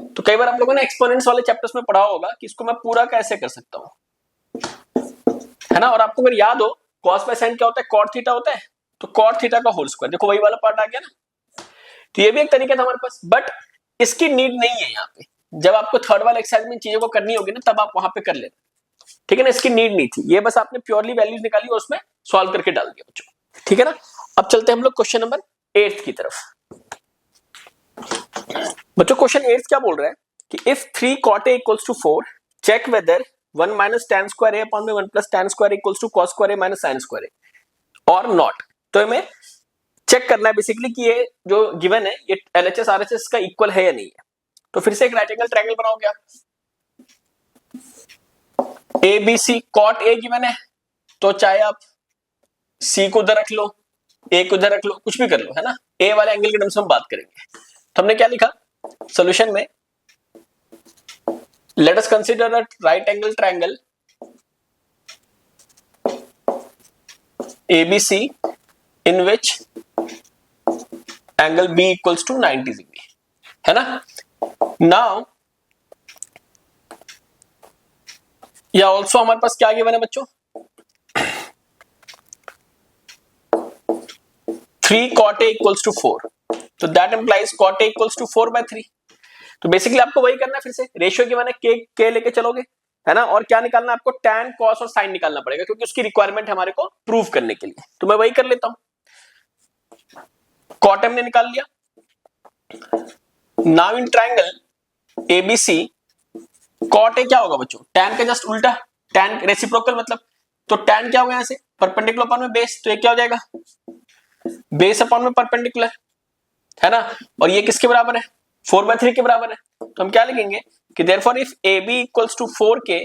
तो कई बार आप लोगों ने एक्सपोनेंट्स वाले चैप्टर्स में पढ़ा होगा कि इसको मैं पूरा कैसे कर सकता हूं, है ना। और आपको अगर याद हो कॉस बाय साइन क्या होता है, कॉट थीटा होता है, तो कॉट थीटा का होल स्क्वायर, देखो वही वाला पार्ट आ गया ना। तो ये भी एक तरीका था हमारे पास, बट इसकी नीड नहीं है यहाँ पे। जब आपको थर्ड वाले एक्सरसाइज में चीजों को करनी होगी ना तब आप वहां पे कर लेना, ठीक है ना। इसकी नीड नहीं थी, ये बस आपने प्योरली वैल्यूज निकाली और उसमें सॉल्व करके डाल दिया बच्चों, ठीक है ना। अब चलते हैं हम लोग क्वेश्चन नंबर 8 की तरफ। बच्चों क्वेश्चन 8 क्या बोल रहा है कि if 3 cot a equals to 4 check whether 1 minus tan square a upon में 1 plus tan square a equals to cos square a minus sin square a or not। तो हमें चेक करना है बेसिकली कि ये जो गिवन है ये LHS RHS का इक्वल है या नहीं है। तो फिर से एक राइट एंगल ट्रायंगल बनाओगे आप, ABC cot A गिवन है, तो चाहे आप C को उधर रख लो, A को उधर रख लो, कुछ भी कर लो, है ना। A वाले एंगल के टर्म्स में हम बात करेंगे। तो हमने क्या लिखा सोल्यूशन में, Let us consider a right angle triangle ABC in which angle B equals to 90 degree, है ना. Now या ऑल्सो हमारे पास क्या गिवन है बच्चों, 3 cot A equals to 4, तो that implies cot A equals to 4/3. तो बेसिकली आपको वही करना है, फिर से रेशियो गिवन है, के लेके चलोगे, है ना, और क्या निकालना है आपको, tan cos और sin निकालना पड़ेगा क्योंकि उसकी रिक्वायरमेंट है हमारे को प्रूव करने के लिए. तो मैं वही कर लेता हूं. cot हमने निकाल लिया. Now in triangle ABC cot A क्या होगा बच्चों, tan का जस्ट उल्टा, tan रेसिप्रोकल मतलब, तो tan क्या होगा यहां से, परपेंडिकुलर अपॉन में बेस, तो ये क्या हो जाएगा, बेस अपॉन में परपेंडिकुलर, है ना, और ये किसके बराबर है, 4/3 के बराबर है. तो हम क्या लिखेंगे कि therefore if AB equals to 4K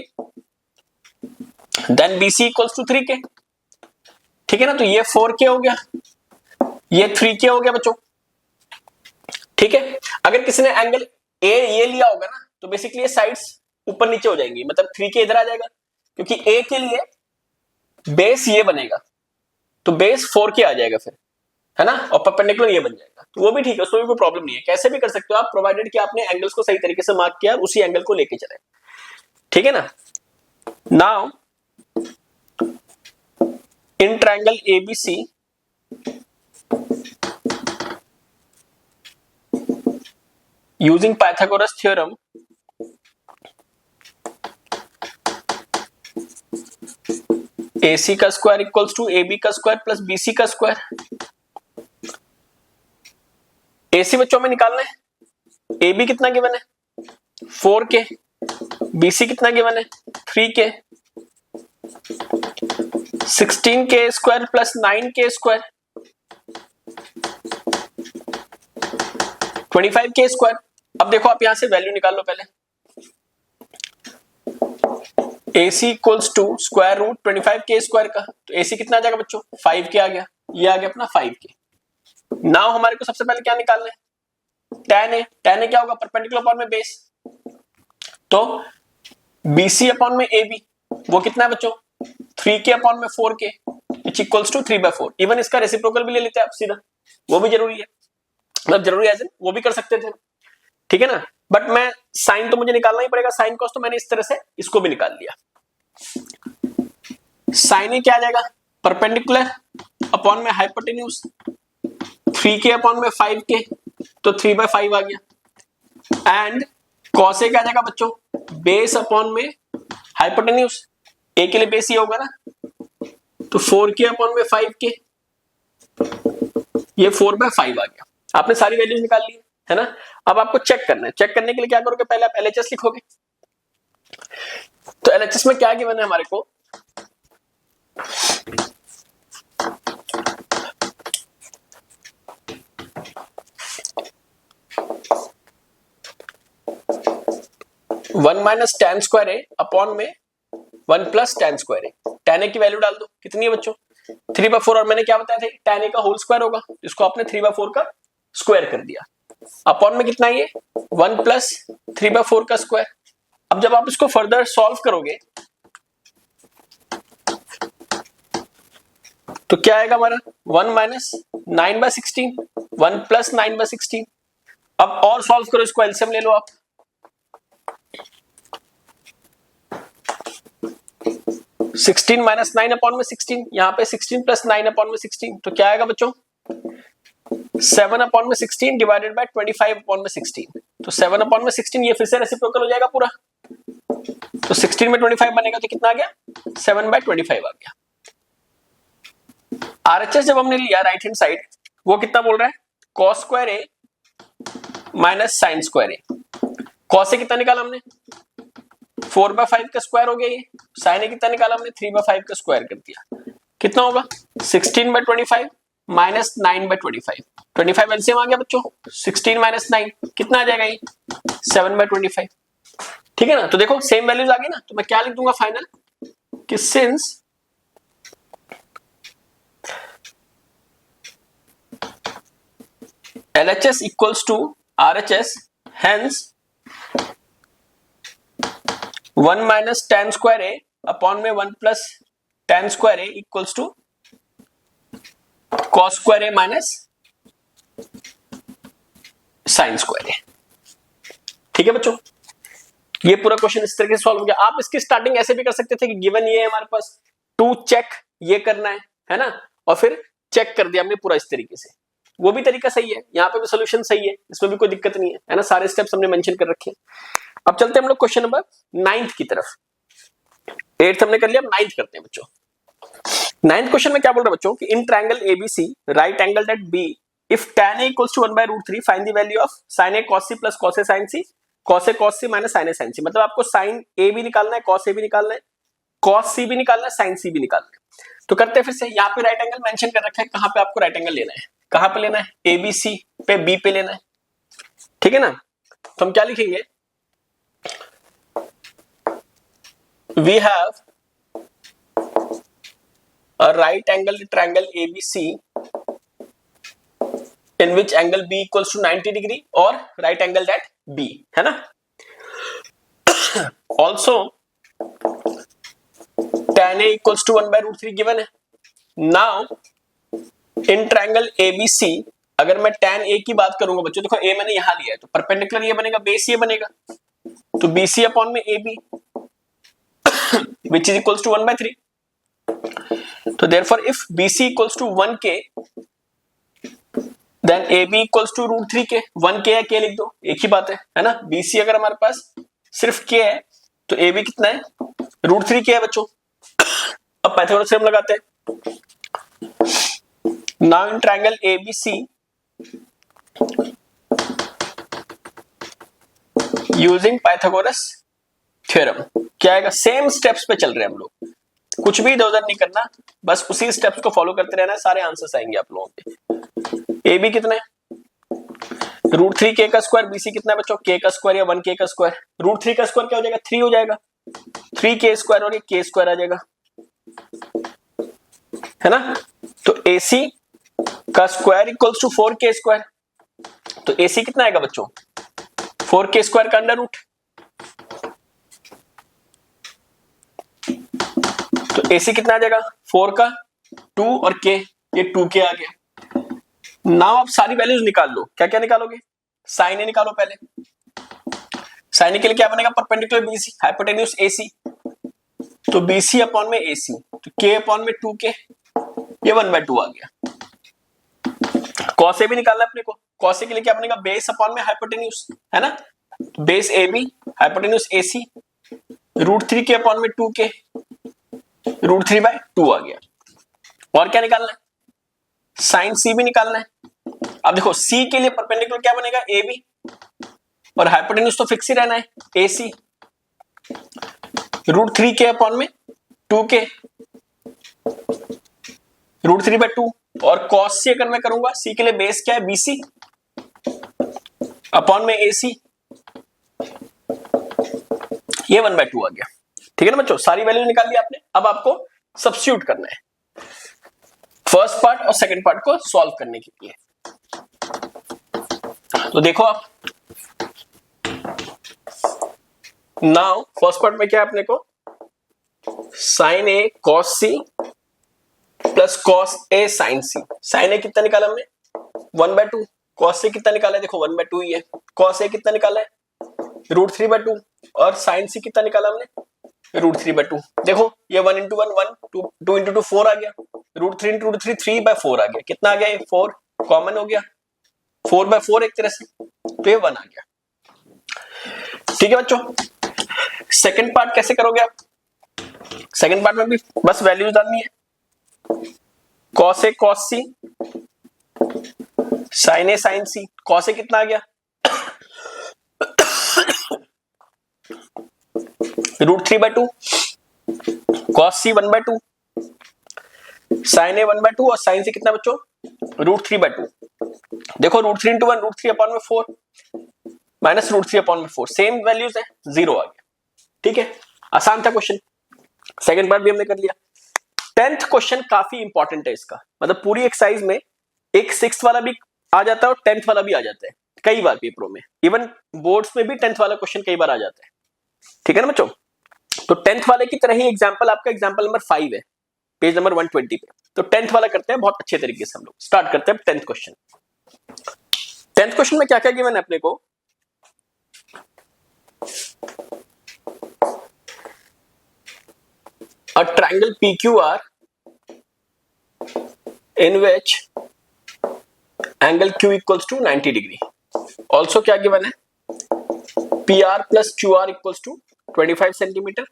then BC equals to 3K. ठीक है ना, तो ये 4K हो गया, ये 3K हो गया बच्चों. ठीक है, अगर किसी ने एंगल ए ये लिया होगा ना, तो बेसिकली ये साइड्स ऊपर नीचे हो जाएंगी, मतलब 3K इधर आ जाएगा क्योंकि ए के लिए बेस ये बनेगा, तो बेस 4K आ जाएगा फिर, है ना, और परपेंडिकुलर ये बन जाएगा. तो वो भी ठीक है, उसमें भी कोई प्रॉब्लम नहीं है, कैसे भी कर सकते हो आप, प्रोवाइडेड कि आपने एंगल्स को सही तरीके से मार्क किया और उसी एंगल को लेके चले. ठीक है ना. Now in triangle ABC using Pythagoras theorem AC का स्क्वायर इक्वल्स टू AB का स्क्वायर प्लस BC का स्क्वायर. AC बच्चों में निकालना है, AB कितना गिवन है 4K, BC कितना गिवन है 3K, 16K square plus 9K square 25K square. अब देखो आप यहां से वैल्यू निकाल लो पहले. AC equals to square root 25K square का, तो AC कितना आ जाएगा बच्चों 5K आ गया, ये आ गया अपना 5K. नाउ हमारे को सबसे पहले क्या निकालना है, tan A. tan A क्या होगा, परपेंडिकुलर अपॉन में बेस, तो BC अपॉन में AB वो कितना है बच्चों 3K अपॉन में 4K which equals to 3/4. Even इसका रेसिप्रोकल भी ले लेते हैं आप सीधा, वो भी जरूरी है, मतलब जरूरी है वो भी कर सकते थे. ठीक है ना, बट मैं साइन तो मुझे निकालना ही पड़ेगा, साइन कॉस, तो मैंने इस तरह से इसको भी निकाल लिया. साइन ए क्या आ जाएगा, परपेंडिकुलर अपॉन में हाइपोटेन्यूज 3K अपॉन में 5K, तो 3/5 आ गया. एंड कॉस ए क्या आ जाएगा बच्चों, बेस अपॉन में हाइपोटेन्यूज, ए के लिए बेस ही होगा ना, तो 4K अपॉन में 5K, ये 4/5 आ गया. आपने सारी वैल्यूज निकाल ली है ना. अब आपको चेक करना है, चेक करने के लिए क्या करोगे, पहले आप LHS लिखोगे. तो LHS में क्या गिवन है हमारे को, one minus tan square A upon में 1 प्लस tan स्क्वायर ए. tan ए की वैल्यू डाल दो, कितनी है बच्चों 3/4, और मैंने क्या बताया था tan ए का होल स्क्वायर होगा, इसको आपने 3/4 का स्क्वायर कर दिया, अपॉन में कितना ये 1 प्लस 3/4 का स्क्वायर. अब जब आप इसको फर्दर सॉल्व करोगे तो क्या आएगा हमारा 1 माइनस 9/16, 1 प्लस 9/16. अब और सॉल्व करो इसको, एलसीएम ले लो आप, 16 माइनस 9 अपॉन में 16, यहाँ पे 16 प्लस 9 अपॉन में 16, तो क्या आएगा बच्चों 7 अपॉन में 16 डिवाइडेड बाय 25 अपॉन में 16. तो 7 अपॉन में 16 ये फिर से रेसिप्रोकल हो जाएगा पूरा, तो 16 में 25 बनेगा, तो कितना आ गया 7/25 आ गया. RHS जब हमने लिया राइट हैंड साइड, वो कितना बोल रहा है cos square A minus sine square A. cos ए कितना निकाला हमने 4/5 का स्क्वायर हो गया, ये साइन ए कितना निकाला हमने 3/5 का स्क्वायर कर दिया, कितना होगा 16/25 माइनस 9/25. 25 एलसीएम आ गया बच्चों, 16 माइनस 9 कितना आ जाएगा ये 7/25. ठीक है ना. तो देखो सेम वैल्यूज आ गई ना, तो मैं क्या लिख दूंगा फाइनल कि since LHS equals to RHS, hence 1 minus tan square A upon में 1 plus tan square A equals to cos square A minus sin square A. ठीक है बच्चों, ये पूरा क्वेश्चन इस तरीके से सॉल्व हो गया। आप इसकी स्टार्टिंग ऐसे भी कर सकते थे कि गिवन ये है हमारे पास, टू चेक ये करना है ना, और फिर चेक कर दिया हमने पूरा इस तरीके से, वो भी तरीका सही है, यहाँ पे भी सोल्यूशन सही है, इसमें भी कोई दिक्कत नहीं है ना, सारे स्टेप्स हमने मेंशन कर रखे हैं। अब चलते हैं हम लोग क्वेश्चन नंबर 9 की तरफ। 8th हमने कर लिया, अब 9th करते हैं बच्चों। 9th क्वेश्चन में क्या बोल रहा है बच्चों कि in triangle ABC right angle at B if tan a equals to 1/√3 find the value of sin a cos c plus cos a sin c cos a cos c minus sin a sin c। मतलब आपको sin a भी निकालना है, cos a भी निकालना है, cos c भी निकालना है, sin c भी निकालना है। तो करते हैं फिर से, यहाँ पे राइट एंगल मेंशन कर रखा है, कहाँ पे आपको राइट एंगल लेना है, कहाँ पे लेना है, ABC पे B पे लेना है, ठीक है ना। तो हम क्या लिखेंगे, we have a right angle triangle ABC in which angle B equals to 90 degree or right angle at B, है ना। Also tan A equals to 1/√3 given है। Now in triangle ABC अगर मैं tan A की बात करूंगा बच्चों, देखो A मैंने यहां लिया है, तो परपेंडिकुलर ये बनेगा, बेस ये बनेगा, तो BC अपॉन में AB which is equals to 1/3। तो therefore if BC equals to 1K then AB equals to √3 K, 1 के है, के लिख दो, एक ही बात है ना। BC अगर हमारे पास सिर्फ के है तो AB कितना है, √3 के है बच्चों। अब पाइथागोरस थ्योरम लगाते हैं। Now in triangle ABC using Pythagoras theorem क्या आएगा, सेम स्टेप्स पे चल रहे हैं हम लोग, कुछ भी इधर उधर नहीं करना, बस उसी स्टेप्स को फॉलो करते रहना है, सारे आंसर्स आएंगे आप लोगों के। AB कितना है, √3 k का स्क्वायर, BC कितना है बच्चों, k का स्क्वायर या 1k का स्क्वायर, √3 का स्क्वायर क्या हो जाएगा, 3 हो जाएगा, 3k स्क्वायर और ये k स्क्वायर आ जाएगा, है ना। तो AC का square equals to 4k square, तो AC कितना आएगा बच्चों, 4k स्क्वायर का अंडर रूट, तो AC कितना आ जाएगा, 4 का 2 और k, ये 2k आ गया। नाउ आप सारी वैल्यूज निकाल लो, क्या क्या निकालोगे, साइन ए निकालो पहले, साइन ए के लिए क्या बनेगा, परपेंडिकुलर BC हाइपोटेन्यूज AC, तो BC अपॉन में AC, तो k अपॉन में 2k, ये 1/2 आ गया। cos A भी निकालना है अपने को, cos A के लिए क्या बनेगा, बेस अपॉन में हाइपोटेन्यूज, है ना, base AB hypotenuse AC, √3k upon में 2k, √3/2 आ गया। और क्या निकालना है, साइन C भी निकालना है। अब देखो C के लिए परपेंडिकुलर क्या बनेगा, AB, और हाइपोटेन्यूज तो फिक्स ही रहना है, AC, √3k अपॉन में 2k, √3/2, और cos C अगर मैं करूंगा, C के लिए बेस क्या है, BC अपॉन में AC, ये 1/2 आ गया। ठीक है ना बच्चों, सारी वैल्यू निकाल ली आपने। अब आपको सब्स्टिट्यूट करना है फर्स्ट पार्ट और सेकंड पार्ट को सॉल्व करने के लिए। तो देखो आप, नाउ फर्स्ट पार्ट में क्या है अपने को, sign A cos C plus cos A sign C. Sign ए कितना निकाला हमने, 1/2, कॉस ए कितना निकाला है, देखो 1/2 ही है, कॉस ए कितना निकाला है, √3/2, और साइन सी कितना निकाला हमने, √3/2। देखो ये 1 into 1 1, 2 into 2 4 आ गया, √3 into √3 3/4 आ गया, कितना आ गया, 4 कॉमन हो गया, 4/4 एक तरह से, तो ये 1 आ गया। ठीक है बच्चों, सेकंड पार्ट कैसे करोगे आप, सेकंड पार्ट में भी बस वैल्यूज डालनी है, cos A cos C, sin A sin C, cos A कितना आ गया, √3/2, cos C 1/2, sin A 1/2, और sin C कितना बच्चों, √3/2। देखो √3 into 1 √3/4 माइनस √3/4, सेम वैल्यूज है, 0 आ गया। ठीक है, आसान था क्वेश्चन, सेकंड पार्ट भी हमने कर लिया। 10th क्वेश्चन काफी इंपॉर्टेंट है इसका, मतलब पूरी एक्सरसाइज में एक 6th वाला भी आ जाता है और 10th वाला भी आ जाता है कई बार पेपरों में, इवन बोर्ड्स में भी 10th वाला क्वेश्चन कई बार आ जाता है। ठीक है ना बच्चों, तो 10th वाले की तरह ही एग्जांपल आपका एग्जांपल नंबर 5 है, पेज नंबर 120 पे। तो 10th वाला करते हैं बहुत अच्छे तरीके से। हम लोग स्टार्ट करते हैं 10th क्वेश्चन। 10th क्वेश्चन में क्या क्या गिवन है अपने को, a triangle PQR in which angle Q equals to 90 degree. Also क्या गिवन है, PR plus QR equals to 25 centimeter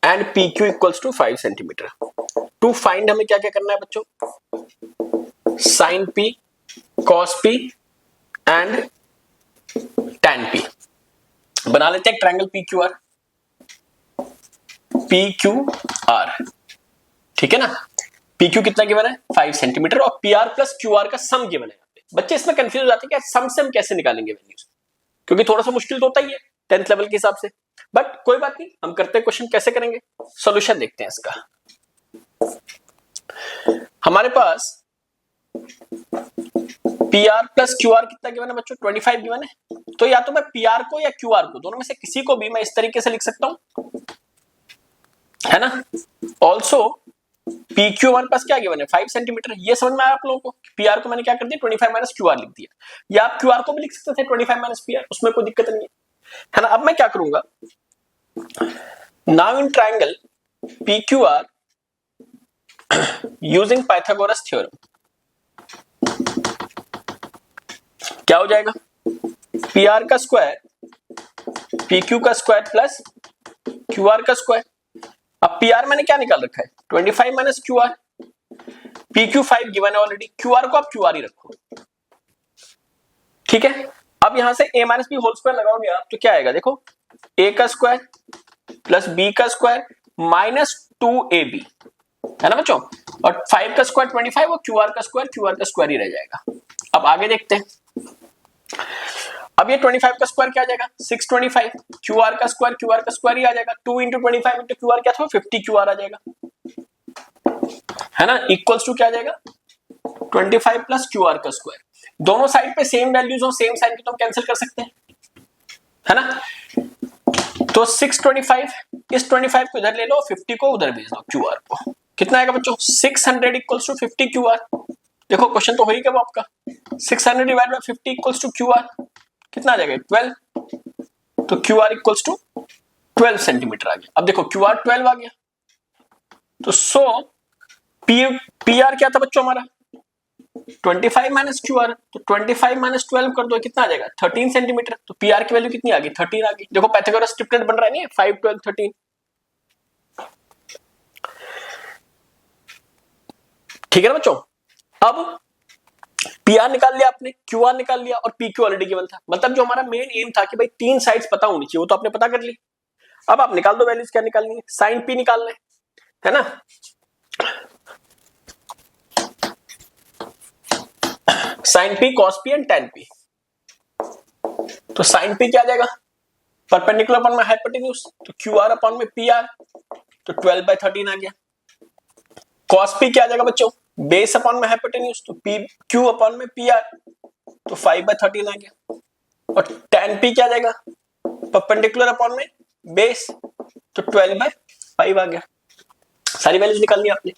and PQ equals to 5 centimeter. To find हमें क्या क्या करना है बच्चों, sin P, cos P and tan P। बना लेते हैं ट्रायंगल PQR, PQR, ठीक है ना। PQ कितना गिवन है 5 सेंटीमीटर और PR प्लस QR का सम गिवन है। बच्चे इसमें कंफ्यूज हो जाते हैं कि सम से हम कैसे निकालेंगे वैल्यूज, क्योंकि थोड़ा सा मुश्किल तो होता ही है 10th लेवल के हिसाब से, बट कोई बात नहीं, हम करते हैं क्वेश्चन कैसे करेंगे, सॉल्यूशन देखते हैं इसका। हमारे पास PR प्लस QR कितना गिवन है बच्चों 25 गिवन है। तो या तो मैं PR को या QR को, दोनों में से किसी को भी मैं इस तरीके से लिख सकता हूं, है ना। ऑल्सो PQ हमारे पास क्या गिवन है 5 सेंटीमीटर, ये समझ में आया आप लोगों को। PR को मैंने क्या कर दिया 25 माइनस QR लिख दिया, या आप QR को भी लिख सकते थे 25 माइनस PR, उसमें कोई दिक्कत नहीं है ना। अब मैं क्या करूंगा, now in triangle PQR using Pythagoras theorem, क्या हो जाएगा, PR का स्क्वायर PQ का स्क्वायर प्लस QR का स्क्वायर। अब PR मैंने क्या निकाल रखा है 25 माइनस QR, PQ 5 गिवन है ऑलरेडी, QR को आप QR ही रखो, ठीक है। अब यहां से a minus B whole square लगाओगे आप तो क्या आएगा, देखो a का स्क्वायर प्लस b का स्क्वायर माइनस 2ab, है ना बच्चों, और 5 का स्क्वायर 25 और QR का स्क्वायर ही रह जाएगा। अब आगे देखते हैं, अब ये 25 का स्क्वायर क्या आ जाएगा 625, QR का स्क्वायर ही आ जाएगा, 2 इंटू 25 इंटू QR क्या था 50 QR आ जाएगा, है ना, इक्वल्स टू क्या आ जाएगा 25 प्लस QR का स्क्वायर। दोनों साइड पे सेम वैल्यूज हो, सेम साइन की तो हम कैंसिल कर सकते हैं, है ना। तो 625, इस 25 को इधर ले लो, 50 को उधर भेज दो QR को, कितना आएगा बच्चों 600 इक्वल्स टू 50 QR। देखो क्वेश्चन तो हो ही गया वो आपका, 600 divide by 50 equals to QR कितना आ जाएगा 12, तो QR इक्वल्स टू 12 सेंटीमीटर आ गया। अब देखो QR 12 आ गया, तो सो PR क्या था बच्चों हमारा 25 माइनस QR, तो 25 माइनस 12 कर दो कितना आ जाएगा 13 सेंटीमीटर, तो PR की वैल्यू कितनी आ गई 13 आ गई। देखो पाइथागोरस ट्रिपलेट बन रहा है नहीं 5 12 13, ठीक है ना बच्चों। अब PR निकाल लिया आपने, QR निकाल लिया और PQ ऑलरेडी गिवन था, मतलब जो हमारा मेन एम था कि भाई 3 साइड्स पता होनी चाहिए, वो तो आपने पता कर ली। अब आप निकाल दो वैल्यूज, क्या निकालनी है sin P निकालना है ना। sin P cos P and tan P, तो sin P क्या आ जाएगा परपेंडिकुलर अपॉन में हाइपोटेन्यूज, तो QR अपॉन में PR, तो 12 बाय 13 आ गया। cos P क्या आ जाएगा बच्चों बेस अपॉन में हाइपोटेन्यूज, तो PQ अपॉन में PR, तो 5 बाय 13 आ गया। और tan P क्या आ जाएगा परपेंडिकुलर अपॉन में बेस, तो 12 बाय 5 आ गया। सारी वैल्यूज निकाल ली आपने,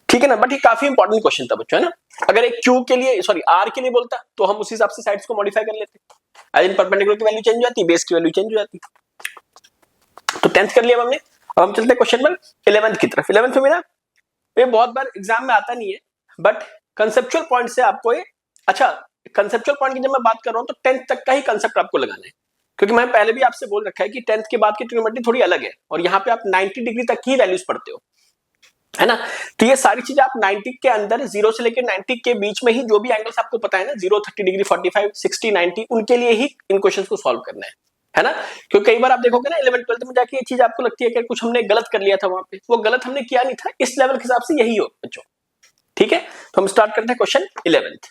ठीक है ना। बट ये काफी इंपॉर्टेंट क्वेश्चन था बच्चों, है ना। अगर एक Q के लिए सॉरी R के लिए बोलता तो हम उसी हिसाब से साइड्स को मॉडिफाई कर लेते, एज इन परपेंडिकुलर की वैल्यू चेंज हो जाती, बेस की वैल्यू चेंज हो जाती। तो 10th कर लिया हमने। अब हम चलते हैं क्वेश्चन नंबर 11th की तरफ। 11th में ना ये बहुत बार एग्जाम में आता नहीं है, बट कंसेप्चुअल पॉइंट से आपको ये, अच्छा कंसेप्चुअल पॉइंट की जब मैं बात कर रहा हूं तो 10th तक का ही कंसेप्ट आपको लगाना है, क्योंकि मैं पहले भी आपसे बोल रखा है कि 10th के बाद की ट्रिग्नोमेट्री थोड़ी अलग है, और यहाँ पे आप 90 डिग्री तक ही वैल्यूज पढ़ते हो, है ना। तो ये सारी चीजें आप 90 के अंदर 0 से लेकर 90 के बीच में ही जो भी एंगल्स आपको पता है ना 0 30 डिग्री 45 60 90 उनके लिए ही इन क्वेश्चंस को सॉल्व करना है ना। क्योंकि कई बार आप देखोगे ना 11th 12th में जाके ये चीज आपको लगती है कि कुछ हमने गलत कर लिया था वहां पे, वो गलत हमने किया नहीं था, इस लेवल के हिसाब से यही हो बच्चों, ठीक है। तो हम स्टार्ट करते हैं क्वेश्चन 11th।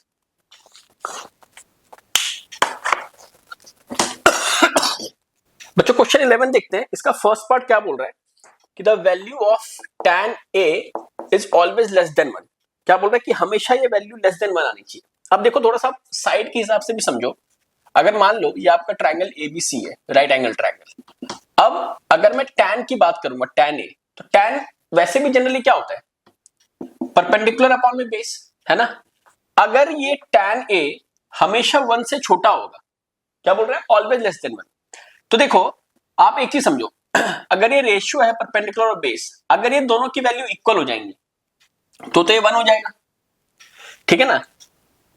बच्चों क्वेश्चन 11 देखते हैं, इसका फर्स्ट पार्ट क्या बोल रहा है कि the value of tan A is always less than 1। क्या बोल रहा है कि हमेशा ये वैल्यू लेस देन 1 आनी चाहिए। अब देखो थोड़ा सा साइड के हिसाब से भी समझो, अगर मान लो ये आपका ट्रायंगल ABC है, राइट एंगल ट्रायंगल। अब अगर मैं tan की बात करूंगा, tan a, तो tan वैसे भी जनरली क्या होता है, परपेंडिकुलर अपॉन में बेस, है ना। अगर ये tan a हमेशा 1 से छोटा होगा, क्या बोल रहा है, ऑलवेज लेस देन 1, तो देखो आप एक चीज समझो, अगर ये रेशियो है परपेंडिकुलर और बेस, अगर ये दोनों की वैल्यू इक्वल हो जाएंगी तो ये 1 हो जाएगा, ठीक है ना।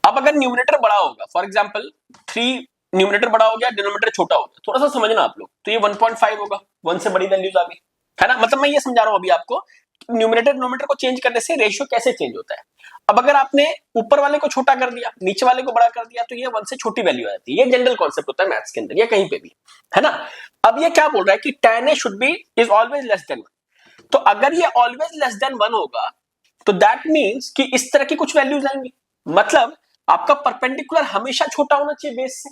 अब अगर न्यूमरेटर बड़ा होगा, फॉर एग्जांपल 3, न्यूमरेटर बड़ा हो गया, डिनोमिनेटर छोटा हो गया, थोड़ा सा समझना आप लोग, तो ये 1.5 होगा, 1 से बड़ी वैल्यूज आ गई, है ना। मतलब मैं ये समझा रहा हूं अभी आपको, न्यूमरेटर डिनोमिनेटर को चेंज करने से रेशियो कैसे चेंज होता है। अब अगर आपने ऊपर वाले को छोटा कर दिया, नीचे वाले को बड़ा कर दिया, तो ये 1 से छोटी वैल्यू आ जाती है। ये जनरल कॉन्सेप्ट होता है मैथ्स के अंदर या कहीं पे भी, है ना। अब ये क्या बोल रहा है कि tan a should be is always less than 1, तो अगर ये ऑलवेज लेस देन 1 होगा तो दैट मींस कि इस तरह की कुछ वैल्यूज आएंगी, मतलब आपका परपेंडिकुलर हमेशा छोटा होना चाहिए बेस से।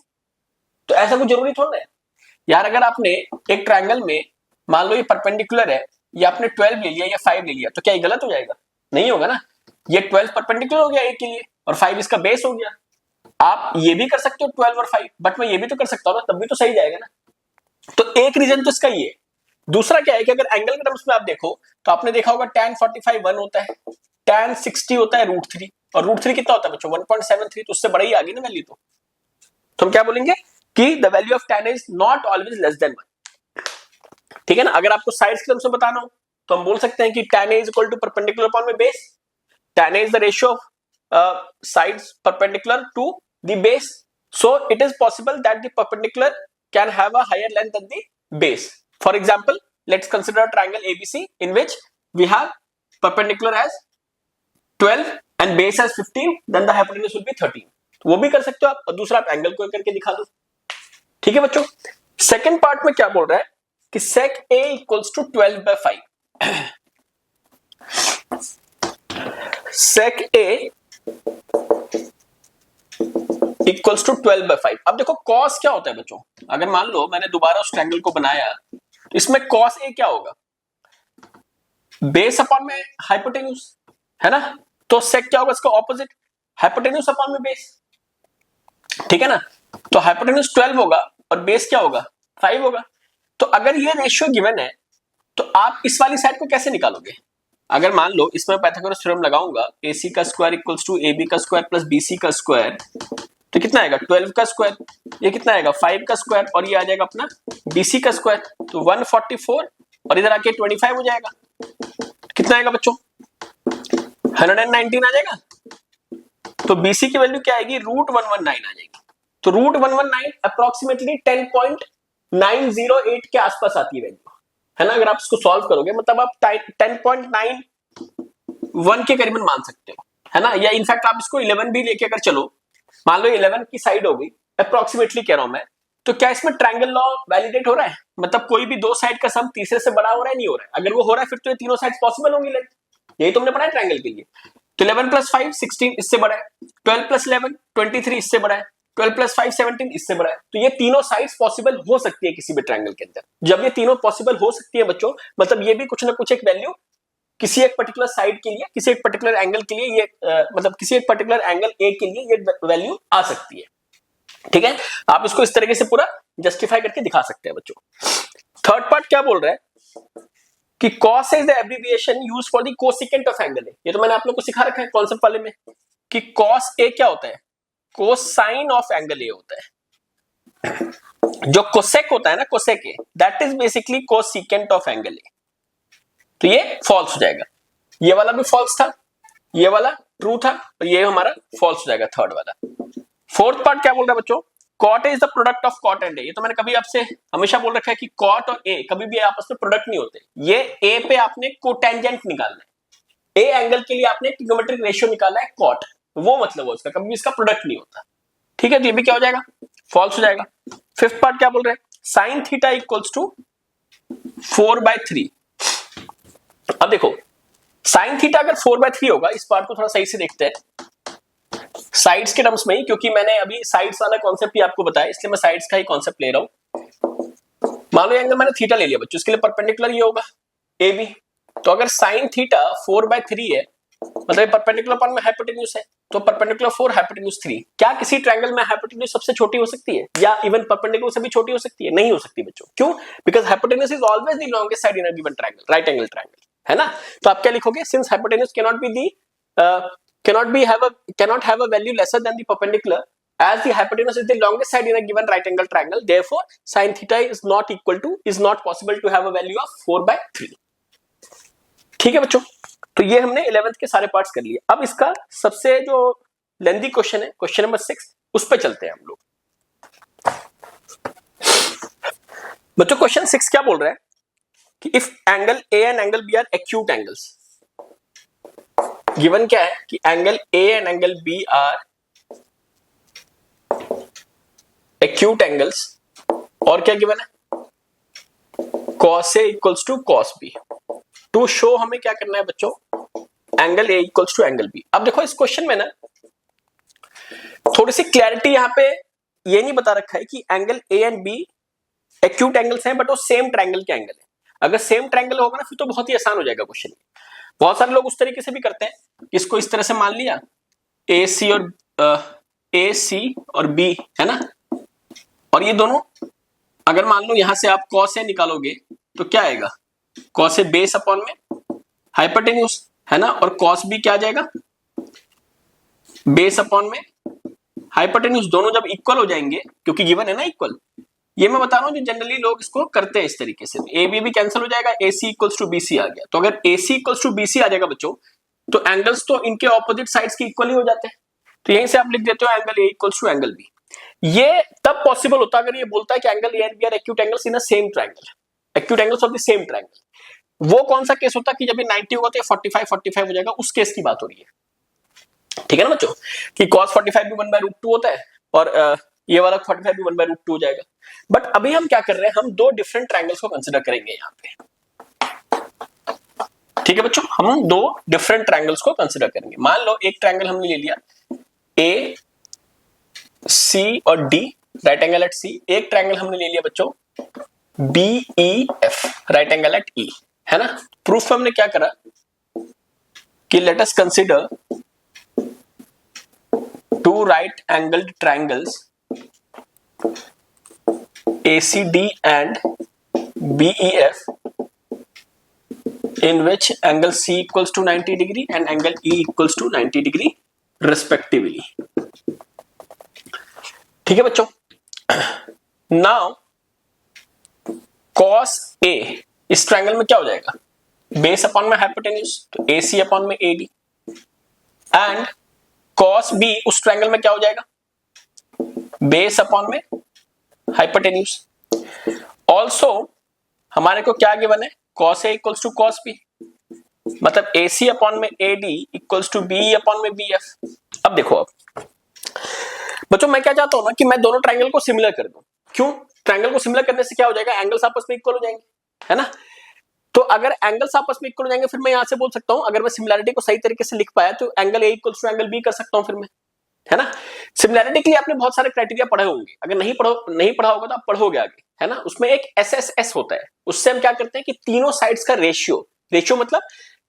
तो ऐसा कुछ जरूरी थोड़ा है यार, अगर आपने एक ट्रायंगल में मान लो ये परपेंडिकुलर है, ये आपने 12 ले लिया या 5 ले लिया, तो क्या ये गलत हो जाएगा, नहीं होगा ना। ये 12 परपेंडिकुलर हो गया ए के लिए और 5 इसका बेस हो गया। आप ये भी कर सकते हो 12 और 5, बट मैं ये भी तो कर सकता हूं ना, तब भी तो सही जाएगा ना। तो एक रीजन तो इसका ये है। दूसरा क्या है कि अगर एंगल के टर्म्स में आप देखो तो आपने देखा होगा tan 45 1 होता है, tan 60 होता है √3, और √3 कितना होता है बच्चों, 1.73, तो उससे बड़ा ही आ गई ना वैल्यू। तो हम क्या बोलेंगे कि the value of tan is not always less than 1, ठीक है ना। अगर आपको साइड्स के टर्म्स में बताना हो तो हम बोल सकते हैं कि tan a is equal to perpendicular upon में base, tan a is the ratio of sides perpendicular to the base, so it is possible that the perpendicular can have a higher length than the base. For example, let's consider a triangle ABC in which we have perpendicular as 12 and base as 15, then the hypotenuse will be 13. वो भी कर सकते हो आप, और दूसरा आप angle को करके दिखा दो, ठीक है बच्चों। सेकंड पार्ट में क्या बोल रहा है कि sec a equals to 12/5, sec a equals to 12/5। अब देखो cos क्या होता है बच्चों, अगर मान लो मैंने दोबारा उस ट्रायंगल को बनाया तो इसमें cos a क्या होगा, बेस अपॉन में हाइपोटेन्यूज, है ना। तो sec क्या होगा, इसका ऑपोजिट, हाइपोटेन्यूज अपॉन में बेस, ठीक है ना। तो हाइपोटेन्यूज 12 होगा और बेस क्या होगा, 5 होगा। तो अगर ये रेशियो गिवन है तो आप इस वाली साइड को कैसे निकालोगे। अगर मान लो इसमें पाइथागोरस थ्योरम लगाऊंगा, AC का स्क्वायर इक्वल्स टू AB का स्क्वायर प्लस BC का स्क्वायर, तो कितना आएगा 12 का स्क्वायर, ये कितना आएगा 5 का स्क्वायर, और ये आ जाएगा अपना BC का स्क्वायर, तो 144, और इधर आके 25 हो जाएगा, कितना आएगा बच्चों 119 आ जाएगा। तो BC की वैल्यू क्या आएगी, √119 आ जाएगी। तो √119 अप्रोक्सीमेटली 10.908 के आसपास आती है वैल्यू, है ना। अगर आप इसको सॉल्व करोगे मतलब आप 10.91 के करीबन मान सकते हो, है ना। या इनफैक्ट आप इसको 11 भी लेके अगर चलो, मान लो 11 की साइड हो गई, अप्रोक्सीमेटली कह रहा हूं मैं, तो क्या इसमें ट्रायंगल लॉ वैलिडेट हो रहा है, मतलब कोई भी दो साइड का सम तीसरे से बड़ा हो रहा है, नहीं हो रहा है। अगर वो हो रहा है फिर तो ये तीनों साइड्स पॉसिबल होंगी लेंथ, यही तुमने पढ़ा है ट्रायंगल के लिए। तो 11 + 5 16 इससे बड़ा है, 12 + 11 23 इससे बड़ा है, 12 + 5 17 इससे बड़ा है। तो ये तीनों साइड्स पॉसिबल हो सकती है किसी भी ट्रायंगल के अंदर। जब ये तीनों पॉसिबल हो सकती है बच्चों, मतलब ये भी कुछ ना कुछ एक वैल्यू किसी एक पर्टिकुलर साइड के लिए, किसी एक पर्टिकुलर एंगल के लिए, ये मतलब किसी एक पर्टिकुलर एंगल ए के लिए ये वैल्यू आ सकती है, ठीक है। आप इसको इस तरीके से पूरा जस्टिफाई करके दिखा सकते हैं बच्चों। थर्ड पार्ट क्या बोल रहा है कि cos is the abbreviation used for the cosecant of angle A। ये तो मैंने आप लोग को सिखा रखा है कॉन्सेप्ट वाले में कि cos A क्या होता है, कोसाइन ऑफ एंगल A होता है। जो कोसेक होता है ना, cosec A, that is basically cosecant of angle A। तो ये फॉल्स हो जाएगा, ये वाला भी फॉल्स था, ये वाला ट्रू था, और ये हमारा फॉल्स हो जाएगा थर्ड वाला। फोर्थ पार्ट क्या बोल रहा है बच्चों, cot is the product of cot and A. ये तो मैंने कभी आपसे हमेशा बोल रखा है कि कॉट और ए कभी भी आपस में प्रोडक्ट नहीं होते। ये ए पे आपने कोटेंजेंट निकालना है, ए एंगल के लिए आपने ट्रिग्नोमेट्रिक रेशियो निकाला है कॉट, वो मतलब उसका कभी भी इसका प्रोडक्ट नहीं होता, ठीक है। तो ये भी क्या हो जाएगा, फॉल्स हो जाएगा। फिफ्थ पार्ट क्या बोल रहे हैं, साइन थीटा इक्वल्स टू 4/3। अब देखो साइन थीटा अगर 4/3 होगा, इस पार्ट को थोड़ा सही से देखते हैं साइड्स के टर्म्स में ही, क्योंकि मैंने अभी साइड्स वाला कॉन्सेप्ट ही आपको बताया, इसलिए मैं साइड्स का ही कॉन्सेप्ट ले रहा हूं। मान लो एंगल मैंने थीटा ले लिया बच्चों, इसके लिए परपेंडिकुलर ये होगा AB। तो अगर साइन थीटा 4/3 है मतलब परपेंडिकुलर अपॉन में हाइपोटेन्यूज है, तो परपेंडिकुलर 4 हाइपोटेन्यूज 3। क्या किसी ट्रायंगल में हाइपोटेन्यूज सबसे छोटी हो सकती है, या इवन परपेंडिकुलर से भी छोटी हो सकती है? नहीं हो सकती बच्चों। क्यों? Because hypotenuse is always the longest side in a given triangle, right angle triangle, है ना। तो आप क्या लिखोगे? Since hypotenuse cannot have a value lesser than the perpendicular, as the hypotenuse is the longest side in a given right angle triangle, therefore sin theta is not possible to have a value of 4/3। ठीक है बच्चों, तो ये हमने 11th के सारे parts कर लिए। अब इसका सबसे जो लेंथी क्वेश्चन है, क्वेश्चन नंबर 6, उस पर चलते हैं हम लोग। बच्चों क्वेश्चन 6 क्या बोल रहा है कि if angle A and angle B are acute angles, given क्या है कि angle A and angle B are acute angles, और क्या गिवन है? cos A equals to cos B। To show हमें क्या करना है बच्चों? Angle A equals to angle B। अब देखो इस क्वेश्चन में ना थोड़ी सी क्लैरिटी यहां पे ये नहीं बता रखा है कि angle A and B acute angles हैं, बट वो सेम ट्रायंगल के एंगल है। अगर सेम ट्रायंगल होगा ना फिर तो बहुत ही आसान हो जाएगा क्वेश्चन। बहुत सारे लोग उस तरीके से भी करते हैं, इसको इस तरह से मान लिया ए सी और बी, है ना, और ये दोनों अगर मान लो यहां से आप cos A निकालोगे तो क्या आएगा? cos A बेस अपॉन में हाइपोटेन्यूज, है ना, और cos B क्या आ जाएगा? बेस अपॉन में हाइपोटेन्यूज। दोनों जब इक्वल हो जाएंगे, क्योंकि गिवन है ना इक्वल, ये मैं बता रहा हूं जो जनरली लोग इसको करते हैं इस तरीके से, ए बी भी कैंसिल हो जाएगा, ए सी इक्वल्स टू बी सी आ गया। तो अगर ए सी इक्वल्स टू बी सी आ जाएगा बच्चों, तो एंगल्स तो इनके ऑपोजिट साइड्स के इक्वल ही हो जाते हैं। तो यहीं से आप लिख देते हो angle A equals to angle B. ये तब पॉसिबल होता है अगर ये बोलता है कि angle A and B are acute angles in a same triangle, acute angles of the same triangle. वो कौन सा केस होता है कि जब ये 90 होगा तो ये 45 हो जाएगा, उस केस की बात हो रही है। ठीक है ना बच्चों, कि cos 45 भी 1/√2 होता है, और ये वाला 45 भी 1/√2 हो जाएगा। बट अभी हम क्या कर रहे हैं? हम दो डिफरेंट ट्रायंगल्स को कंसीडर करेंगे यहाँ पे। ठीक है बच्चों, हम दो डिफरेंट ट्रायंगल्स को कंसीडर करेंगे। मान लो एक ट्रायंगल हमने ले लिया ए सी और D, right angle at C. एक ट्रायंगल हमने ले लिया बच्चों B E F, right angle at E, है ना। प्रूफ में हमने क्या करा कि let us consider two right angled triangles ACD and BEF in which angle C equals to 90 degree and angle E equals to 90 degree respectively। ठीक है बच्चों, now cos A इस ट्रायंगल में क्या हो जाएगा? बेस अपॉन में हाइपोटेन्यूज, तो AC अपॉन में AD, एंड cos B उस ट्रायंगल में क्या हो जाएगा? बेस अपॉन में हाइपोटेन्यूज। ऑल्सो हमारे को क्या गिवन है? cos A equals to cos B, मतलब AC अपॉन में AD equals to BE upon में BF। अब देखो, अब बच्चों मैं क्या चाहता हूं ना कि मैं दोनों ट्रायंगल को सिमिलर कर दूं। क्यों? ट्रायंगल को सिमिलर करने से क्या हो जाएगा? एंगल्स आपस में इक्वल हो जाएंगे, है ना। तो अगर एंगल्स आपस में इक्वल हो जाएंगे, फिर मैं यहां से बोल सकता हूं, अगर मैं सिमिलैरिटी को सही तरीके से लिख पाया तो angle A equals to angle B कर सकता हूं फिर मैं, है ना। सिमिलैरिटी के लिए आपने बहुत सारे क्राइटेरिया पढ़े होंगे, अगर नहीं पढ़ा होगा तो आप पढ़ोगे आगे, है ना। उसमें एक SSS होता है, उससे हम क्या करते हैं कि तीनों साइड्स का रेशियो मतलब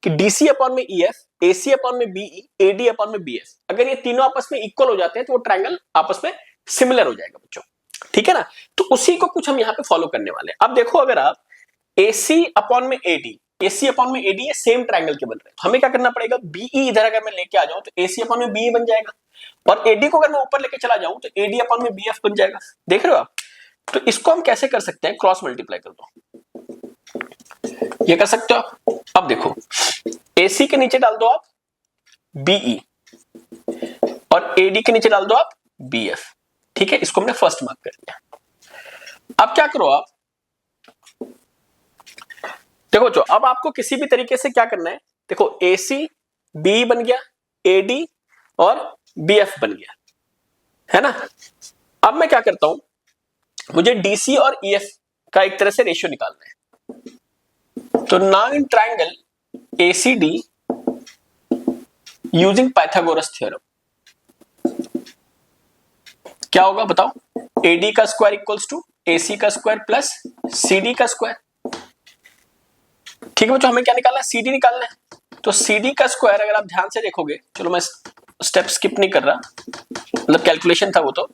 कि DC अपॉन में EF, AC अपॉन में BE, AD अपॉन में BF, अगर ये तीनों आपस में इक्वल हो जाते हैं तो वो ट्रायंगल आपस में सिमिलर हो जाएगा बच्चों। ठीक है ना, तो उसी को कुछ हम यहाँ पे फॉलो करने वाले हैं। अब देखो, अगर आप AC अपॉन में AD ये सेम ट्रायंगल के बन रहे हैं, तो हमें क्या करना पड़ेगा? BE इधर अगर मैं लेके आ जाऊं तो AC अपॉन में BE बन जाएगा, और AD को अगर मैं ऊपर लेके चला जाऊं तो AD अपॉन में BF बन जाएगा। देख रहे हो आप? तो इसको हम कैसे कर सकते हैं? क्रॉस मल्टीप्लाई कर दो, ये कर सकते हो आप। अब देखो, AC के नीचे डाल दो आप BE, और AD के नीचे डाल दो आप BF। ठीक है, इसको हमने फर्स्ट मार्क कर लिया। अब क्या करो आप, देखो जो अब आपको किसी भी तरीके से क्या करना है, देखो AC BE बन गया, AD और BF बन गया, है ना। अब मैं क्या करता हूं, मुझे DC और EF का एक तरह से रेशियो निकालना है। तो now in triangle ACD using Pythagoras theorem क्या होगा बताओ? AD का स्क्वायर इक्वल्स टू AC का स्क्वायर प्लस CD का स्क्वायर। ठीक है बच्चों, हमें क्या निकालना है? CD निकालना है। तो सी डी का स्क्वायर अगर आप ध्यान से देखोगे, चलो मैं स्टेप स्किप नहीं कर रहा, मतलब कैलकुलेशन था वो, तो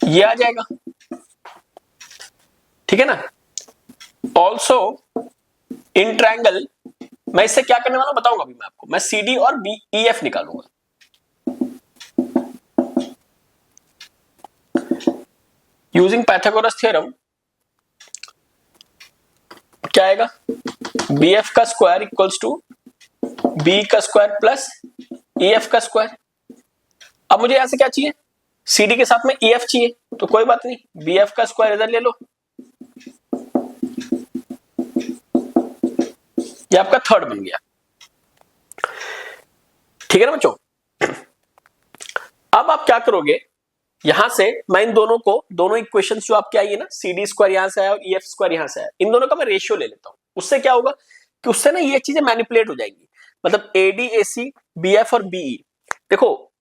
ये आ जाएगा, ठीक है ना। ऑल्सो इन ट्रायंगल, मैं इससे क्या करने वाला हूं बताऊंगा अभी मैं आपको, मैं सी डी और बी ई एफ निकालूंगा। यूजिंग पाइथागोरस थ्योरम क्या आएगा, बी एफ का स्क्वायर इक्वल्स टू बी का स्क्वायर प्लस ई एफ का स्क्वायर। अब मुझे यहां से क्या चाहिए, सी डी के साथ में ई एफ चाहिए, तो कोई बात नहीं, बी एफ का स्क्वायर इधर ले लो, ये आपका थर्ड बन गया, ठीक है ना बच्चों। अब आप क्या करोगे, यहां से मैं इन दोनों को, दोनों इक्वेशंस जो आपके आई है ना, सी डी स्क्वायर यहां से आया और ई एफ स्क्वायर यहां से आया, इन दोनों का मैं रेशियो ले लेता हूं। उससे क्या होगा कि उससे ना ये चीजें मैनिपुलेट हो जाएंगी, मतलब A D A C B F और बीई, देखो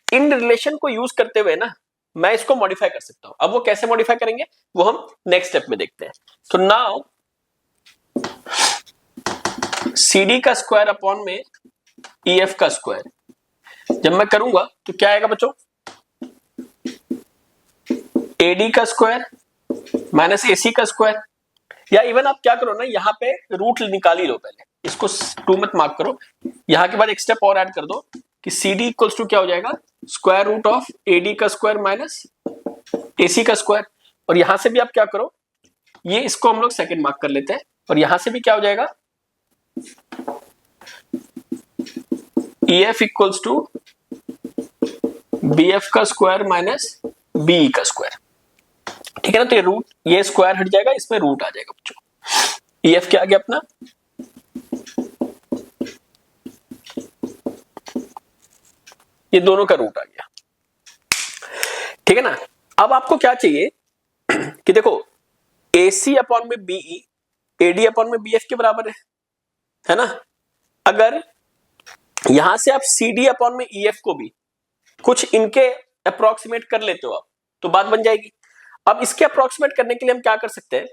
इन रिलेशन को यूज करते हुए ना मैं इसको मॉडिफाई कर सकता हूं। अब वो कैसे मॉडिफाई करेंगे वो हम नेक्स्ट स्टेप में देखते हैं। तो नाउ सी डी का स्क्वायर अपॉन में ई एफ का स्क्वायर जब मैं करूंगा तो क्या आएगा बच्चों, एडी का स्क्वायर माइनस एसी का स्क्वायर, या इवन आप क्या करो ना, यहां पे रूट निकाल ही लो, पहले इसको 2 मत मार्क करो, यहां के बाद एक स्टेप और ऐड कर दो कि सी डी इक्वल्स टू क्या हो जाएगा, स्क्वायर रूट ऑफ एडी का स्क्वायर माइनस एसी का स्क्वायर। और यहां से भी आप क्या करो, ये इसको हम लोग सेकंड मार्क कर लेते हैं, और यहां से भी क्या हो जाएगा, E F equals to B F का स्क्वायर माइनस बी का स्क्वायर, ठीक है ना। तो ये रूट, ये स्क्वायर हट जाएगा, इसमें रूट आ जाएगा बच्चों। ई एफ क्या आ गया अपना, ये दोनों का रूट आ गया, ठीक है ना। अब आपको क्या चाहिए कि देखो ए सी अपॉन में बीई एडी अपॉन में बी एफ के बराबर है ना। अगर यहां से आप सी डी अपॉन में ई एफ को भी कुछ इनके अप्रोक्सीमेट कर लेते हो आप, तो बात बन जाएगी। अब इसके अप्रोक्सीमेट करने के लिए हम क्या कर सकते हैं,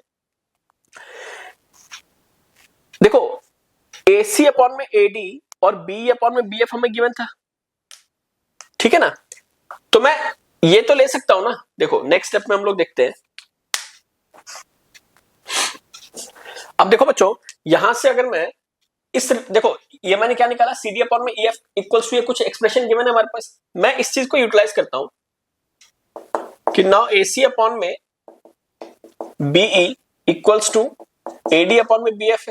देखो AC अपॉन में AD और BE अपॉन में BF हमें गिवन था, ठीक है ना। तो मैं ये तो ले सकता हूं ना, देखो नेक्स्ट स्टेप में हम लोग देखते हैं। अब देखो बच्चों, यहां से अगर मैं इस, देखो ये मैंने क्या निकाला, CD अपॉन में EF इक्वल्स टू, ये कुछ एक्सप्रेशन गिवन है हमारे पास, मैं इस चीज को यूटिलाइज करता हूं कि नाउ AC अपॉन में BE equals to AD upon में BF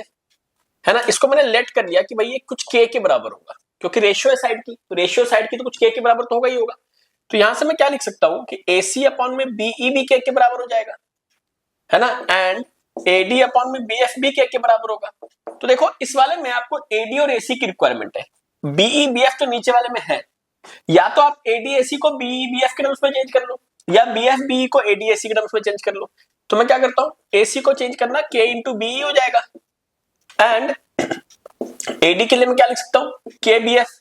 है ना। इसको मैंने लेट कर लिया कि भाई ये कुछ K के बराबर होगा, क्योंकि रेशियो है साइड की, तो रेशियो साइड की तो कुछ K के बराबर तो होगा ही होगा। तो यहां से मैं क्या लिख सकता हूं कि AC अपॉन में BE भी K के बराबर हो जाएगा, है ना, एंड AD अपॉन में BF भी K के बराबर होगा। तो देखो इस वाले में आपको AD और AC की रिक्वायरमेंट है, BE BF तो नीचे वाले में है, या तो आप AD AC को BE BF के टर्म्स में चेंज कर लो, या BF BE को AD AC के टर्म्स में चेंज कर लो। तो मैं क्या करता हूं, AC को चेंज करना K इंटू BE हो जाएगा, एंड AD के लिए मैं क्या लिख सकता हूं, K BF,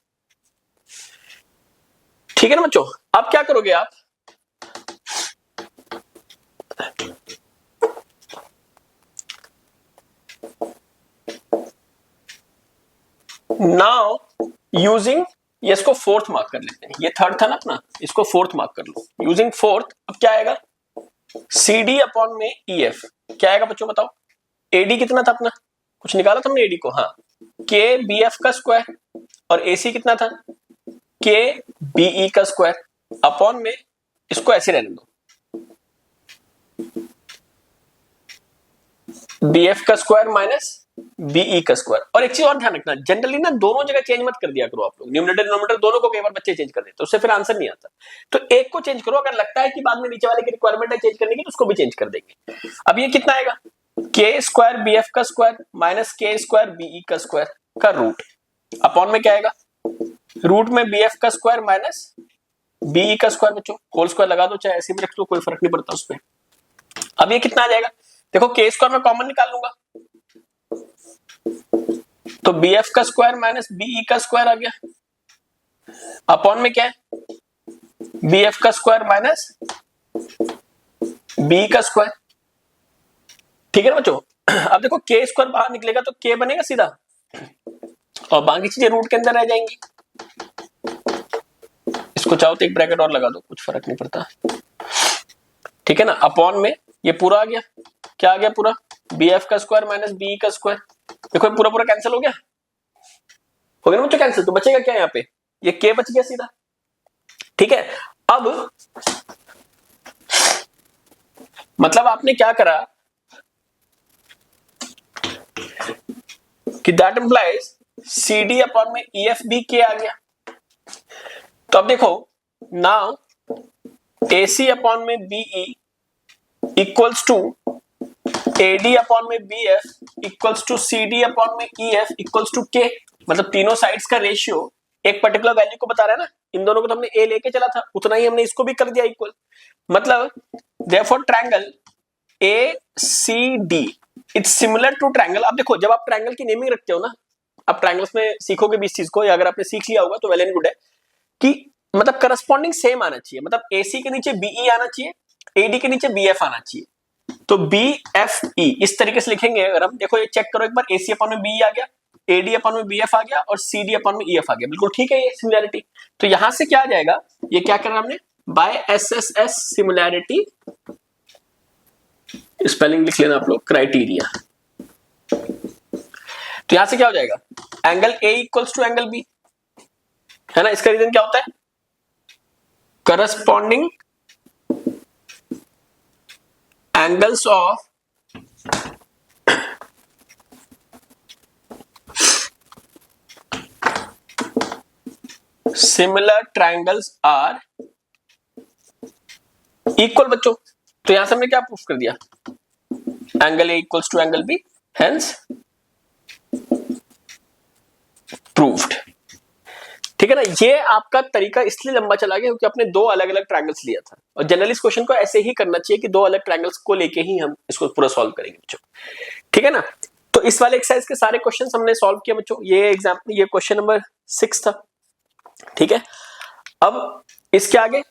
ठीक है ना बच्चों। अब क्या करोगे आप, नाउ यूजिंग, ये इसको फोर्थ मार्क कर लेते हैं, ये थर्ड था ना अपना, इसको फोर्थ मार्क कर लो, यूजिंग फोर्थ। अब क्या आएगा, CD अपॉन में EF क्या आएगा बच्चों बताओ, AD कितना था अपना, कुछ निकाला था हमने AD को, हाँ K BF का स्क्वायर, और AC कितना था, K BE का स्क्वायर अपॉन में, इसको ऐसे रहने दो, BF का स्क्वायर माइनस BE का स्क्वायर। और एक चीज और ध्यान रखना, जनरली ना दोनों जगह चेंज मत कर दिया करो आप लोग, न्यूमरेटर डिनोमिनेटर दोनों को कई बार बच्चे चेंज कर देते हैं, उससे फिर आंसर नहीं आता। तो एक को चेंज करो, अगर लगता है कि बाद में नीचे वाले की रिक्वायरमेंट है चेंज करने की, तो उसको भी चेंज कर देंगे। अब ये कितना आएगा, K स्क्वायर BF का square minus K square BE का स्क्वायर का रूट, अपॉन में क्या आएगा, रूट में BF का स्क्वायर माइनस BE का स्क्वायर, बच्चों होल स्क्वायर लगा दो चाहे ऐसे भी रख दो, कोई फर्क नहीं पड़ता उस पर। अब ये कितना आ जाएगा, देखो K स्क्वायर में कॉमन निकाल लूंगा, तो BF का स्क्वायर माइनस BE का स्क्वायर आ गया, अपॉन में क्या है, BF का स्क्वायर माइनस BE का स्क्वायर, ठीक है ना बच्चों। अब देखो K स्क्वायर बाहर निकलेगा तो K बनेगा सीधा, और बाकी चीजें रूट के अंदर रह जाएंगी। इसको चाहो तो एक ब्रैकेट और लगा दो, कुछ फर्क नहीं पड़ता, ठीक है ना। अपॉन में ये पूरा आ गया, क्या आ गया पूरा, bf का स्क्वायर माइनस बी का स्क्वायर। देखो पूरा पूरा कैंसिल हो गया ना बच्चों, कैंसिल। तो बचेगा क्या यहाँ पे, ये k बच गया सीधा, ठीक है। अब मतलब आपने क्या करा कि दैट इंप्लाइज CD अपॉन में EF भी k आ गया। तो अब देखो नाउ AC अपॉन में BE equals to AD upon में BF equals to CD upon में EF इक्वल्स टू K। मतलब तीनों साइड्स का रेशियो एक पर्टिकुलर वैल्यू को बता रहा है ना। इन दोनों को तो हमने A लेके चला था, उतना ही हमने इसको भी कर दिया इक्वल। मतलब therefore triangle ACD it's similar to triangle. अब देखो जब आप ट्रायंगल की नेमिंग रखते हो ना, आप ट्रायंगल्स में सीखोगे भी इस चीज को, या अगर आपने सीख लिया होगा तो वेल एंड गुड है, कि मतलब करस्पॉन्डिंग सेम आना चाहिए। मतलब AC के नीचे BE आना चाहिए, AD के नीचे BF आना चाहिए। तो BFE इस तरीके से लिखेंगे अगर हम, देखो ये चेक करो एक बार, AC अपॉन में BE आ गया, AD अपॉन में BF आ गया और CD अपॉन में EF आ गया। बिल्कुल ठीक है ये सिमिलैरिटी। तो यहां से क्या आ जाएगा, ये क्या करना हमने, बाय SSS सिमिलैरिटी, स्पेलिंग लिख लेना आप लोग, क्राइटेरिया। तो यहां से क्या हो जाएगा, angle A equals to angle B, है ना। इसका रीजन क्या होता है, corresponding angles of similar triangles are equal बच्चों। तो यहां से हमने क्या प्रूफ कर दिया, angle A equals to angle B, hence proved. ठीक है ना। ये आपका तरीका इसलिए लंबा चला गया क्योंकि आपने दो अलग अलग ट्रायंगल्स लिया था, और जनरली इस क्वेश्चन को ऐसे ही करना चाहिए कि दो अलग ट्रायंगल्स को लेके ही हम इसको पूरा सॉल्व करेंगे बच्चों, ठीक है ना। तो इस वाले एक्सरसाइज के सारे क्वेश्चंस हमने सॉल्व किया बच्चों। ये एग्जाम्पल, ये क्वेश्चन नंबर 6 था, ठीक है। अब इसके आगे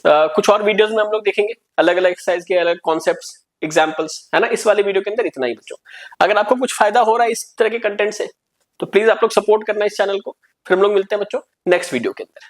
कुछ और वीडियोस में हम लोग देखेंगे अलग अलग एक्सरसाइज के अलग कॉन्सेप्ट्स, एग्जांपल्स, है ना। इस वाले वीडियो के अंदर इतना ही बच्चों। अगर आपको कुछ फायदा हो रहा है इस तरह के कंटेंट से तो प्लीज आप लोग सपोर्ट करना इस चैनल को। फिर हम लोग मिलते हैं बच्चों नेक्स्ट वीडियो के अंदर।